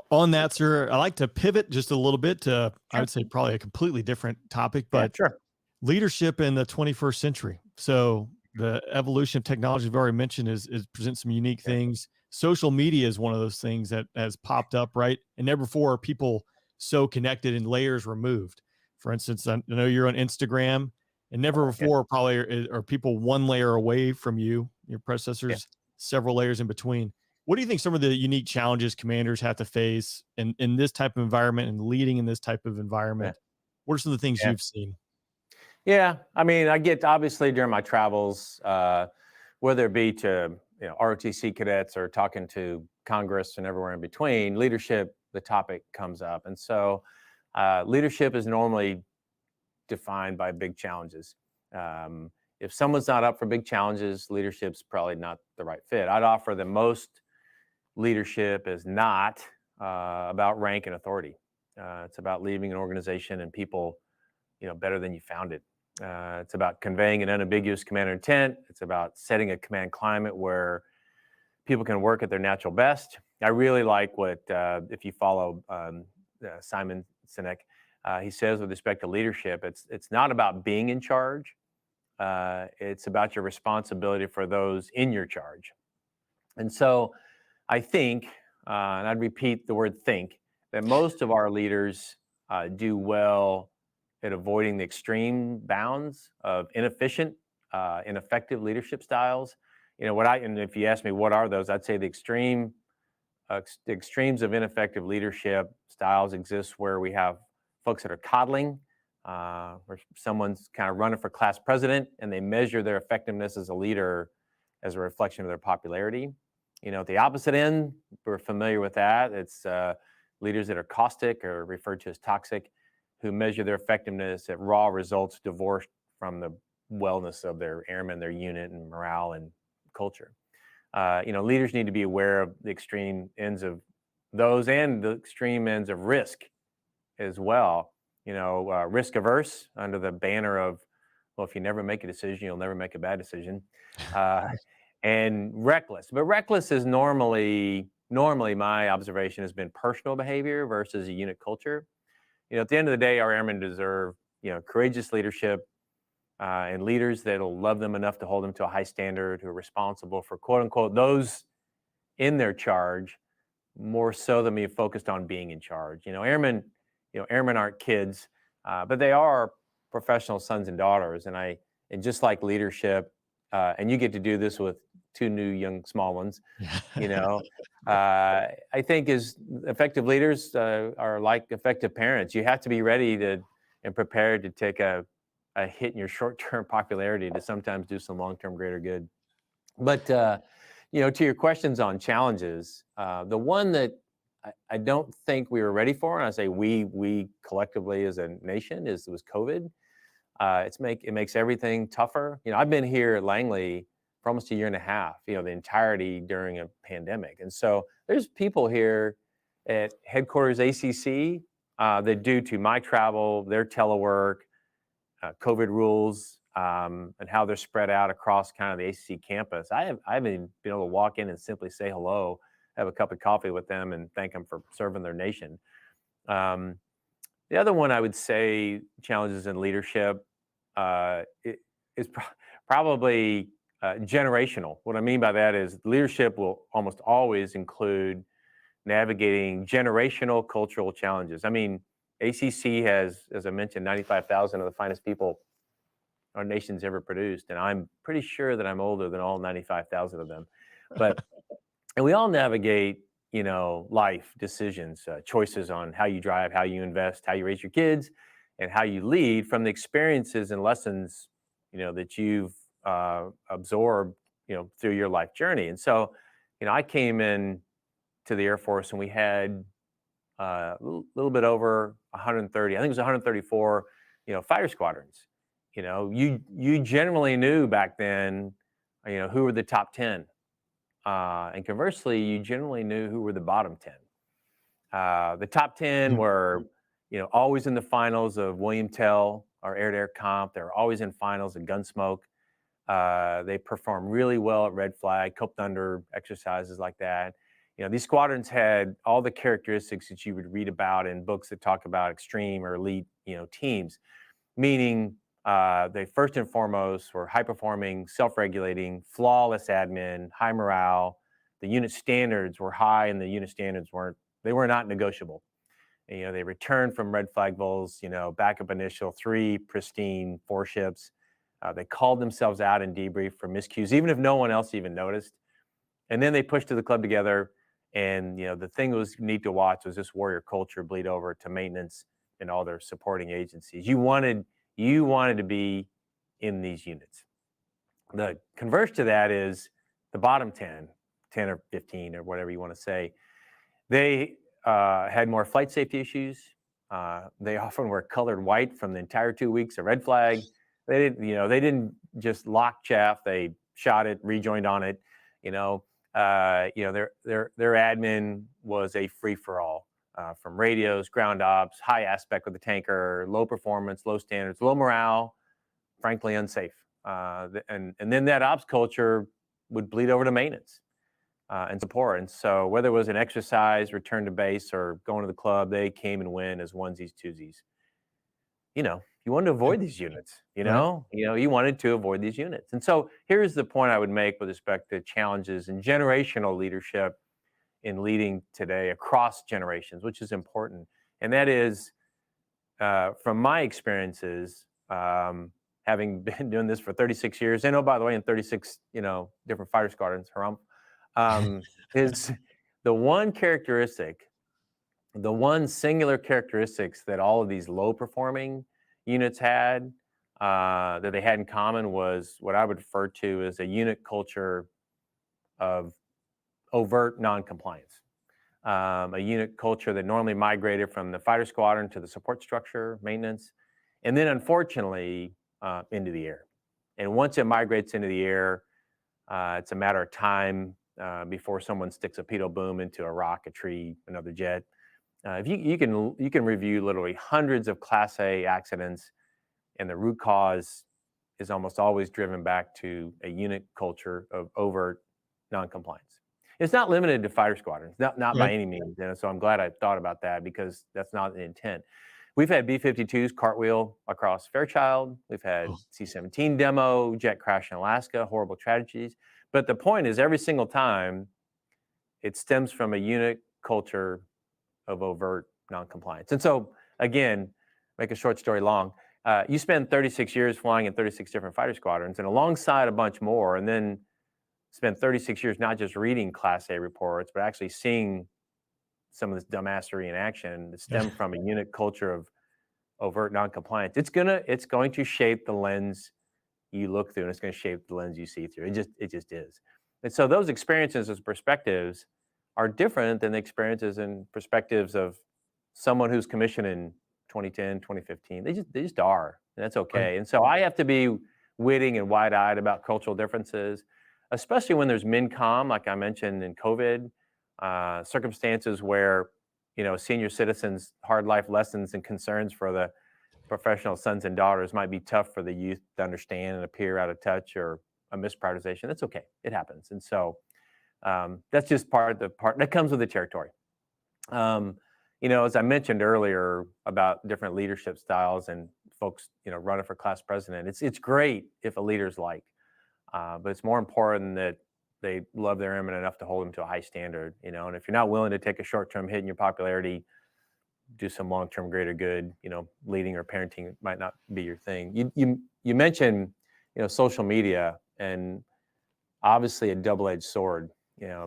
On that, sir, I like to pivot just a little bit to, I Sure. would say, probably a completely different topic, Yeah, but sure. leadership in the 21st century. So the evolution of technology we've already mentioned is presents some unique Yeah. things. Social media is one of those things that has popped up, right? And never before are people so connected and layers removed. For instance, I know you're on Instagram, and never Yeah. before probably are people one layer away from you, your predecessors, several layers in between. What do you think some of the unique challenges commanders have to face in this type of environment and leading in this type of Yeah. environment? What are some of the things Yeah. you've seen? Yeah. I mean, I get, obviously during my travels, whether it be to ROTC cadets or talking to Congress and everywhere in between, leadership, the topic comes up. And so leadership is normally defined by big challenges. If someone's not up for big challenges, leadership's probably not the right fit. I'd offer that most leadership is not about rank and authority. It's about leaving an organization and people, better than you found it. It's about conveying an unambiguous command intent. It's about setting a command climate where people can work at their natural best. I really like what, if you follow Simon Sinek, he says with respect to leadership, it's not about being in charge. It's about your responsibility for those in your charge. And so I think, and I'd repeat the word think, that most of our leaders do well at avoiding the extreme bounds of inefficient, ineffective leadership styles. And if you ask me what are those, I'd say the extremes of ineffective leadership styles exist where we have folks that are coddling, where someone's kind of running for class president and they measure their effectiveness as a leader as a reflection of their popularity. At the opposite end, we're familiar with that. It's leaders that are caustic or referred to as toxic, who measure their effectiveness at raw results divorced from the wellness of their airmen, their unit, and morale and culture. Leaders need to be aware of the extreme ends of those and the extreme ends of risk as well. Risk averse under the banner of Well, if you never make a decision, you'll never make a bad decision. Uh, and reckless. But reckless is normally my observation has been personal behavior versus a unit culture. At the end of the day, our airmen deserve, courageous leadership and leaders that'll love them enough to hold them to a high standard, who are responsible for quote unquote those in their charge more so than being focused on being in charge. Airmen aren't kids, but they are professional sons and daughters. And just like leadership, and you get to do this with two new young small ones, I think is effective leaders are like effective parents. You have to be ready to and prepared to take a hit in your short-term popularity to sometimes do some long-term greater good. But to your questions on challenges, the one that I don't think we were ready for, and I say we collectively as a nation, was COVID. It makes everything tougher. I've been here at Langley for almost a year and a half. The entirety during a pandemic, and so there's people here at headquarters ACC that, due to my travel, their telework, COVID rules, and how they're spread out across kind of the ACC campus. I haven't been able to walk in and simply say hello, have a cup of coffee with them, and thank them for serving their nation. The other one I would say, challenges in leadership, is probably generational. What I mean by that is leadership will almost always include navigating generational cultural challenges. I mean, ACC has, as I mentioned, 95,000 of the finest people our nation's ever produced, and I'm pretty sure that I'm older than all 95,000 of them. And we all navigate, life decisions, choices on how you drive, how you invest, how you raise your kids, and how you lead from the experiences and lessons, that you've absorbed, through your life journey. And so, I came in to the Air Force and we had a little bit over 130, I think it was 134, fighter squadrons. You generally knew back then, who were the top 10. And conversely, you generally knew who were the bottom 10. The top 10 were, always in the finals of William Tell, our air-to-air comp. They're always in finals of Gunsmoke. They perform really well at Red Flag, Cope Thunder, exercises like that. These squadrons had all the characteristics that you would read about in books that talk about extreme or elite, teams, meaning they first and foremost were high-performing, self-regulating, flawless admin, high morale. The unit standards were high, and the unit standards were not negotiable. They returned from Red Flag Vols, backup initial, 3 pristine 4 ships. They called themselves out in debrief for miscues, even if no one else even noticed. And then they pushed to the club together. And the thing that was neat to watch was this warrior culture bleed over to maintenance and all their supporting agencies. You wanted to be in these units. The converse to that is the bottom 10 or 15 or whatever you want to say. They had more flight safety issues. They often were colored white from the entire 2 weeks of Red Flag. They didn't just lock chaff. They shot it, rejoined on it. Their admin was a free for all. From radios, ground ops, high aspect with the tanker, low performance, low standards, low morale, frankly unsafe. And then that ops culture would bleed over to maintenance and support. And so whether it was an exercise, return to base, or going to the club, they came and went as onesies, twosies. You wanted to avoid these units, you wanted to avoid these units. And so here's the point I would make with respect to challenges and generational leadership in leading today across generations, which is important. And that is, from my experiences, having been doing this for 36 years, and by the way, in 36, different fighter squadrons, is the one singular characteristics that all of these low performing units had, that they had in common, was what I would refer to as a unit culture of overt non-compliance. A unit culture that normally migrated from the fighter squadron to the support structure, maintenance, and then unfortunately into the air. And once it migrates into the air, it's a matter of time before someone sticks a pedo boom into a rock, a tree, another jet. If you can review literally hundreds of Class A accidents, and the root cause is almost always driven back to a unit culture of overt noncompliance. It's not limited to fighter squadrons, not by Right. any means. And so I'm glad I thought about that, because that's not the intent. We've had B-52s cartwheel across Fairchild. We've had Oh. C-17 demo, jet crash in Alaska, horrible tragedies. But the point is, every single time, it stems from a unit culture of overt noncompliance. And so, again, make a short story long. You spend 36 years flying in 36 different fighter squadrons, and alongside a bunch more, and then spend 36 years not just reading Class A reports, but actually seeing some of this dumbassery in action that stem from a unit culture of overt noncompliance. It's going to shape the lens you look through, and it's going to shape the lens you see through. It just is. And so those experiences as perspectives are different than the experiences and perspectives of someone who's commissioned in 2010, 2015. They just are, and that's okay. Right. And so I have to be witty and wide-eyed about cultural differences, especially when there's MINCOM, like I mentioned in COVID, circumstances where, senior citizens' hard life lessons and concerns for the professional sons and daughters might be tough for the youth to understand and appear out of touch or a misprioritization. That's okay. It happens. And so that's just part that comes with the territory. As I mentioned earlier about different leadership styles and folks, running for class president, it's great if a leader's liked, but it's more important that they love their airmen enough to hold them to a high standard, and if you're not willing to take a short-term hit in your popularity, do some long-term greater good, leading or parenting might not be your thing. You mentioned, social media, and obviously a double-edged sword,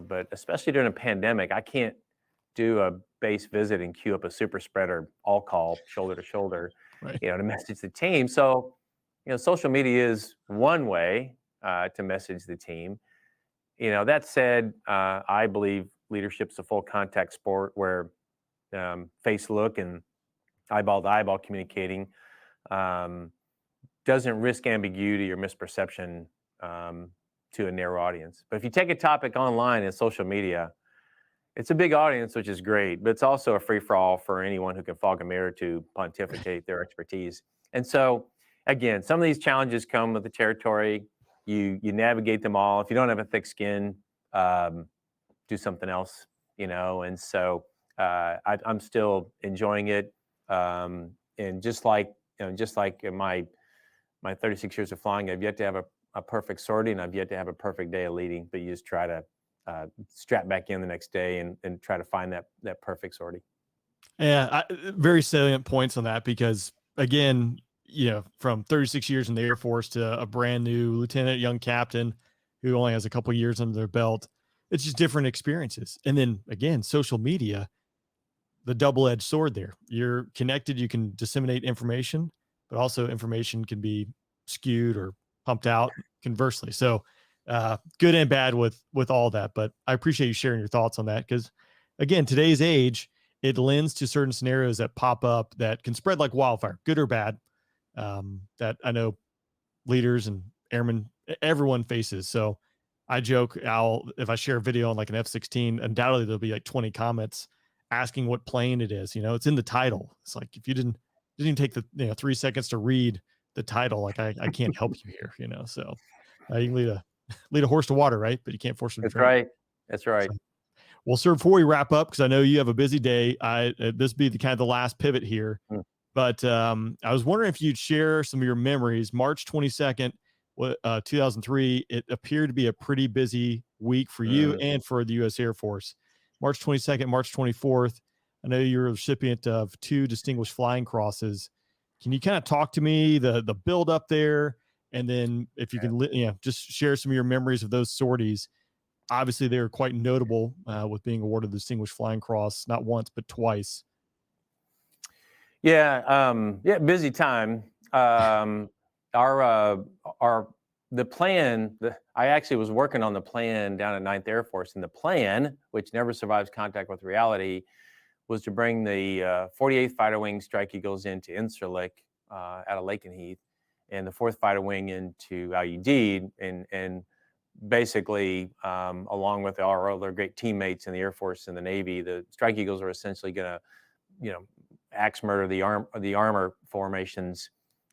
but especially during a pandemic, I can't do a base visit and queue up a super spreader all call shoulder to shoulder, Right. to message the team. So, social media is one way to message the team. That said, I believe leadership's a full contact sport where face look and eyeball to eyeball communicating doesn't risk ambiguity or misperception to a narrow audience. But if you take a topic online and social media, it's a big audience, which is great, but it's also a free-for-all for anyone who can fog a mirror to pontificate their expertise. And so, again, some of these challenges come with the territory. You navigate them all. If you don't have a thick skin, do something else, And so I'm still enjoying it. And just like in my 36 years of flying, I've yet to have a perfect sortie, and I've yet to have a perfect day of leading. But you just try to strap back in the next day and try to find that perfect sortie. Yeah, very salient points on that, because again, from 36 years in the Air Force to a brand new lieutenant, young captain who only has a couple years under their belt, it's just different experiences. And then again, social media, the double-edged sword there. You're connected, you can disseminate information, but also information can be skewed or pumped out conversely. So good and bad with all that. But I appreciate you sharing your thoughts on that, because again, today's age, it lends to certain scenarios that pop up that can spread like wildfire, good or bad, that I know leaders and airmen, everyone faces. So I joke, if I share a video on like an F-16, undoubtedly there'll be like 20 comments asking what plane it is. It's in the title. It's like, if you didn't even take the 3 seconds to read the title, like I can't help you here. So you can lead a horse to water, right? But you can't force him to That's drink. right. That's right. So, well, sir, before we wrap up, because I know you have a busy day, this be the kind of the last pivot here. But I was wondering if you'd share some of your memories. March 22nd, 2003, it appeared to be a pretty busy week for you and for the U.S. Air Force. March 22nd, March 24th, I know you're a recipient of 2 Distinguished Flying Crosses. Can you kind of talk to me, the build up there, and then if you can, just share some of your memories of those sorties. Obviously, they were quite notable with being awarded the Distinguished Flying Cross, not once, but twice. Yeah, busy time. The plan, I actually was working on the plan down at 9th Air Force, and the plan, which never survives contact with reality, was to bring the 48th Fighter Wing Strike Eagles into Incirlik out of Lakenheath, and the 4th Fighter Wing into IUD, and basically, along with our other great teammates in the Air Force and the Navy, the Strike Eagles are essentially going to, axe murder the armor formations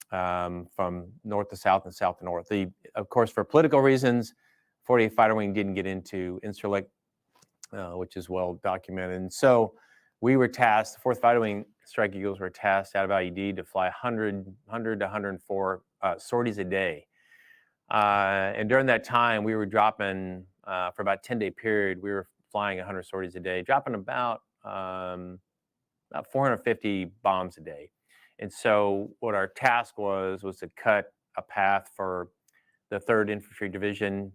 from north to south and south to north. Of course, for political reasons, 48 Fighter Wing didn't get into Incirlik, which is well documented. And so we were tasked, the 4th Fighter Wing Strike Eagles were tasked out of IED to fly 100 to 104 sorties a day. And during that time, we were dropping, for about a 10-day period, we were flying 100 sorties a day, dropping about 450 bombs a day. And so what our task was to cut a path for the 3rd Infantry Division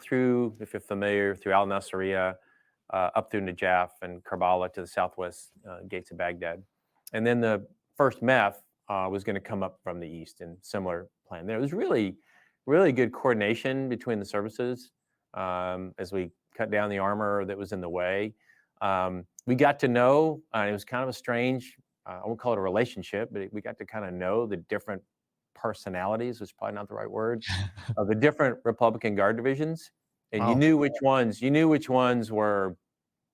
through, if you're familiar, through Al Nasiriyah, up through Najaf and Karbala to the southwest gates of Baghdad. And then the 1st MEF was going to come up from the east, and similar plan. There was really good coordination between the services as we cut down the armor that was in the way. We got to know, it was kind of a strange, I won't call it a relationship, but we got to kind of know the different personalities, was probably not the right word, of the different Republican Guard divisions. And you knew which ones were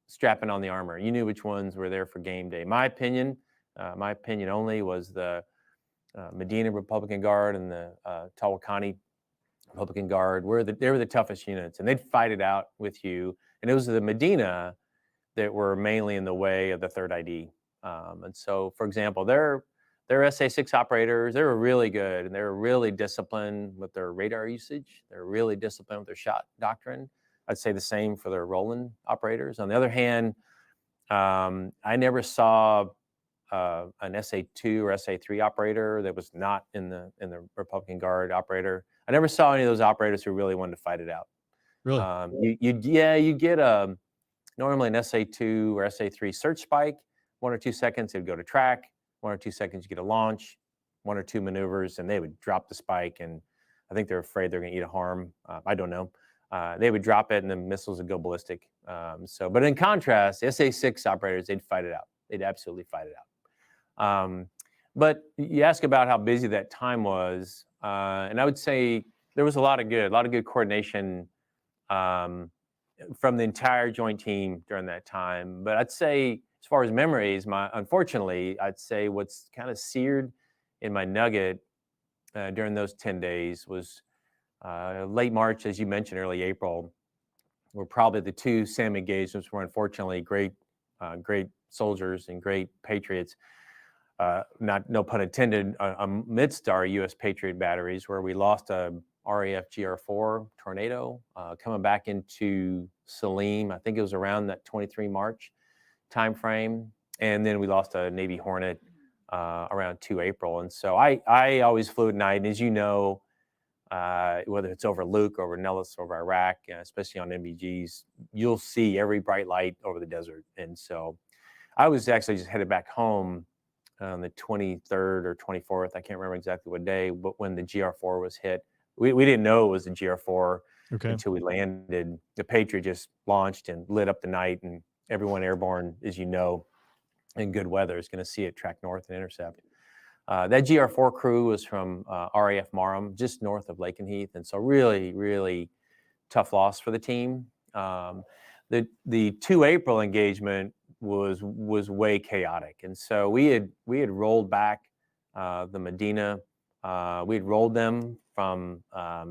strapping on the armor. You knew which ones were there for game day. My opinion only, was the Medina Republican Guard and the Talwakani Republican Guard. They were the toughest units, and they'd fight it out with you. And it was the Medina that were mainly in the way of the 3rd ID. And so, for example, their SA-6 operators, they were really good, and they were really disciplined with their radar usage. They're really disciplined with their shot doctrine. I'd say the same for their Roland operators. On the other hand, I never saw an SA-2 or SA-3 operator that was not in the Republican Guard operator. I never saw any of those operators who really wanted to fight it out. Really? You get normally an SA-2 or SA-3 search spike, 1 or 2 seconds, it would go to track, 1 or 2 seconds, you get a launch, 1 or 2 maneuvers, and they would drop the spike. And I think they're afraid they're going to eat a harm. I don't know. They would drop it, and the missiles would go ballistic. But in contrast, the SA-6 operators, they'd fight it out. They'd absolutely fight it out. But you ask about how busy that time was, and I would say there was a lot of good coordination from the entire joint team during that time. But I'd say, as far as memories, unfortunately, I'd say what's kind of seared in my nugget during those 10 days was late March, as you mentioned, early April, were probably the 2 SAM engagements were unfortunately great soldiers and great patriots, no pun intended, amidst our U.S. Patriot batteries, where we lost a RAF GR4 Tornado coming back into Salim. I think it was around that 23 March timeframe. And then we lost a Navy Hornet around 2 April. And so I always flew at night. And as you know, whether it's over Luke, over Nellis, over Iraq, especially on MBGs, you'll see every bright light over the desert. And so I was actually just headed back home on the 23rd or 24th. I can't remember exactly what day, but when the GR4 was hit, we didn't know it was the GR4 until we landed. The Patriot just launched and lit up the night, and everyone airborne, as you know, in good weather is going to see it track north and intercept. That GR4 crew was from RAF Marham, just north of Lakenheath, and so really tough loss for the team. The 2 April engagement was way chaotic, and so we had rolled back the Medina. We had rolled them from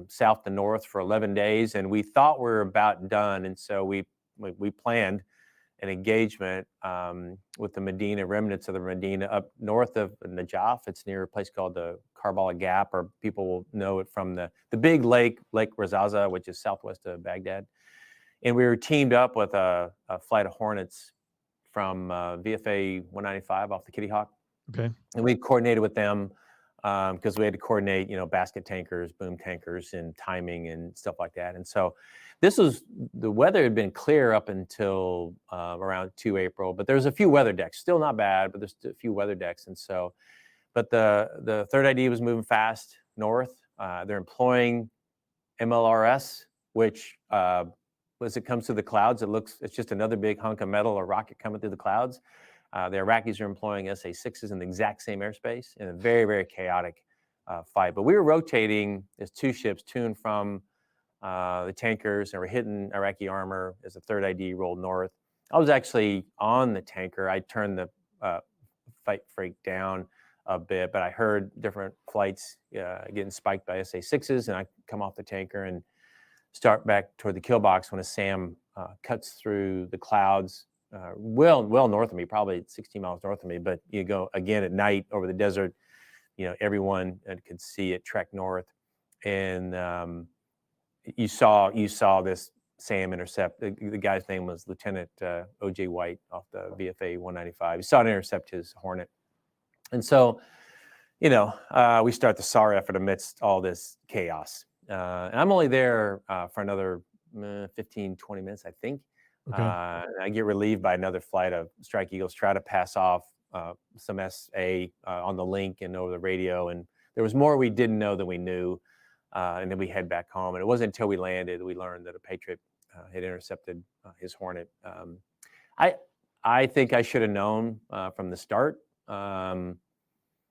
south to north for 11 days, and we thought we were about done, and so we planned an engagement with the Medina, remnants of the Medina, up north of Najaf. It's near a place called the Karbala Gap, or people will know it from the big Lake Razaza, which is southwest of Baghdad. And we were teamed up with a flight of Hornets from VFA 195 off the Kitty Hawk. Okay. And we coordinated with them because we had to coordinate, basket tankers, boom tankers, and timing and stuff like that. And so the weather had been clear up until around 2 April, but there's a few weather decks, still not bad, but there's a few weather decks. And so, but the 3rd ID was moving fast north. They're employing MLRS, which as it comes to the clouds, it's just another big hunk of metal or rocket coming through the clouds. The Iraqis are employing SA-6s in the exact same airspace in a very, very chaotic fight. But we were rotating as 2 ships to and from the tankers, and we're hitting Iraqi armor as the 3rd ID rolled north. I was actually on the tanker. I turned the fight freight down a bit, but I heard different flights getting spiked by SA-6s, and I come off the tanker and start back toward the kill box when a SAM cuts through the clouds, well north of me, probably 16 miles north of me. But you go again at night over the desert, everyone could see it trek north, and you saw this SAM intercept. The guy's name was Lieutenant O.J. White off the VFA 195. You saw it intercept his Hornet. And so, we start the SAR effort amidst all this chaos. And I'm only there for another 15, 20 minutes, I think. Okay. I get relieved by another flight of Strike Eagles, try to pass off some SA on the link and over the radio. And there was more we didn't know than we knew. And then we head back home. And it wasn't until we landed we learned that a Patriot had intercepted his Hornet. I think I should have known from the start.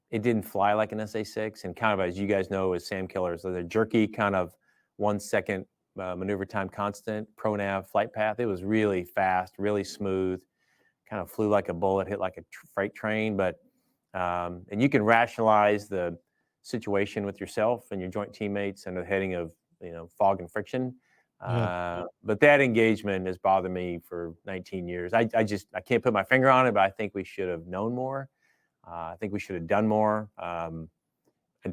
It didn't fly like an SA-6, and kind of, as you guys know, as SAM killers, they're jerky, kind of 1 second maneuver time constant, pro-nav flight path. It was really fast, really smooth, kind of flew like a bullet, hit like a freight train. But and you can rationalize the situation with yourself and your joint teammates under the heading of fog and friction. But that engagement has bothered me for 19 years. I can't put my finger on it, but I think we should have known more. I think we should have done more. I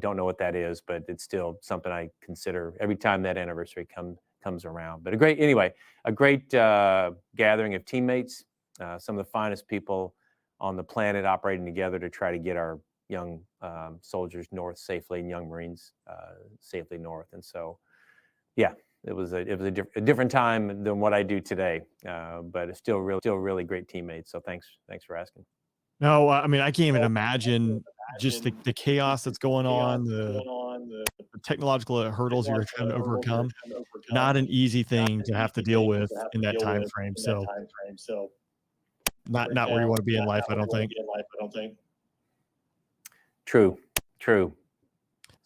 don't know what that is, but it's still something I consider every time that anniversary comes around. But a great gathering of teammates, some of the finest people on the planet operating together to try to get our young soldiers north safely and young Marines safely north. And so, yeah, it was a different time than what I do today, but it's still really great teammates. So thanks for asking. No, I mean, I can't even imagine just the chaos that's going on, the technological hurdles you're trying to overcome. Not an easy thing to have to deal with in that time frame. So not where you want to be in life, I don't think. True.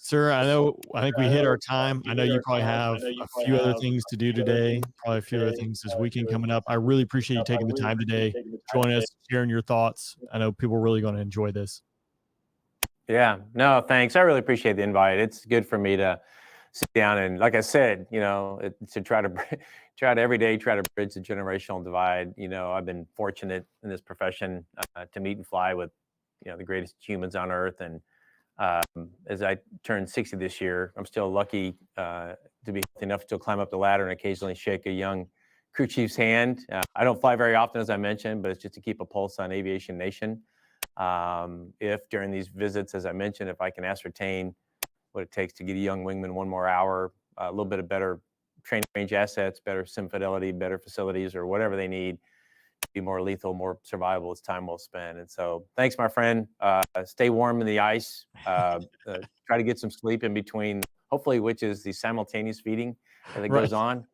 Sir, I think we hit our time. I know you probably have a few other things to do today, probably a few other things this weekend coming up. I really appreciate you taking the time today, joining us, sharing your thoughts. I know people are really going to enjoy this. Yeah, no, thanks. I really appreciate the invite. It's good for me to sit down and, like I said, to try to every day try to bridge the generational divide. I've been fortunate in this profession to meet and fly with the greatest humans on earth. And as I turned 60 this year, I'm still lucky to be healthy enough to climb up the ladder and occasionally shake a young crew chief's hand. I don't fly very often, as I mentioned, but it's just to keep a pulse on Aviation Nation. If during these visits, as I mentioned, if I can ascertain what it takes to get a young wingman 1 more hour, a little bit of better training range assets, better sim fidelity, better facilities, or whatever they need, be more lethal, more survivable, it's time well spent. And so thanks, my friend. Stay warm in the ice. Try to get some sleep in between, hopefully, which is the simultaneous feeding that goes on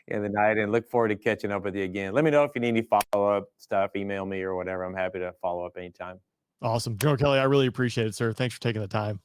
in the night, and look forward to catching up with you again. Let me know if you need any follow-up stuff, email me or whatever. I'm happy to follow up anytime. Awesome. General Kelly, I really appreciate it, sir. Thanks for taking the time.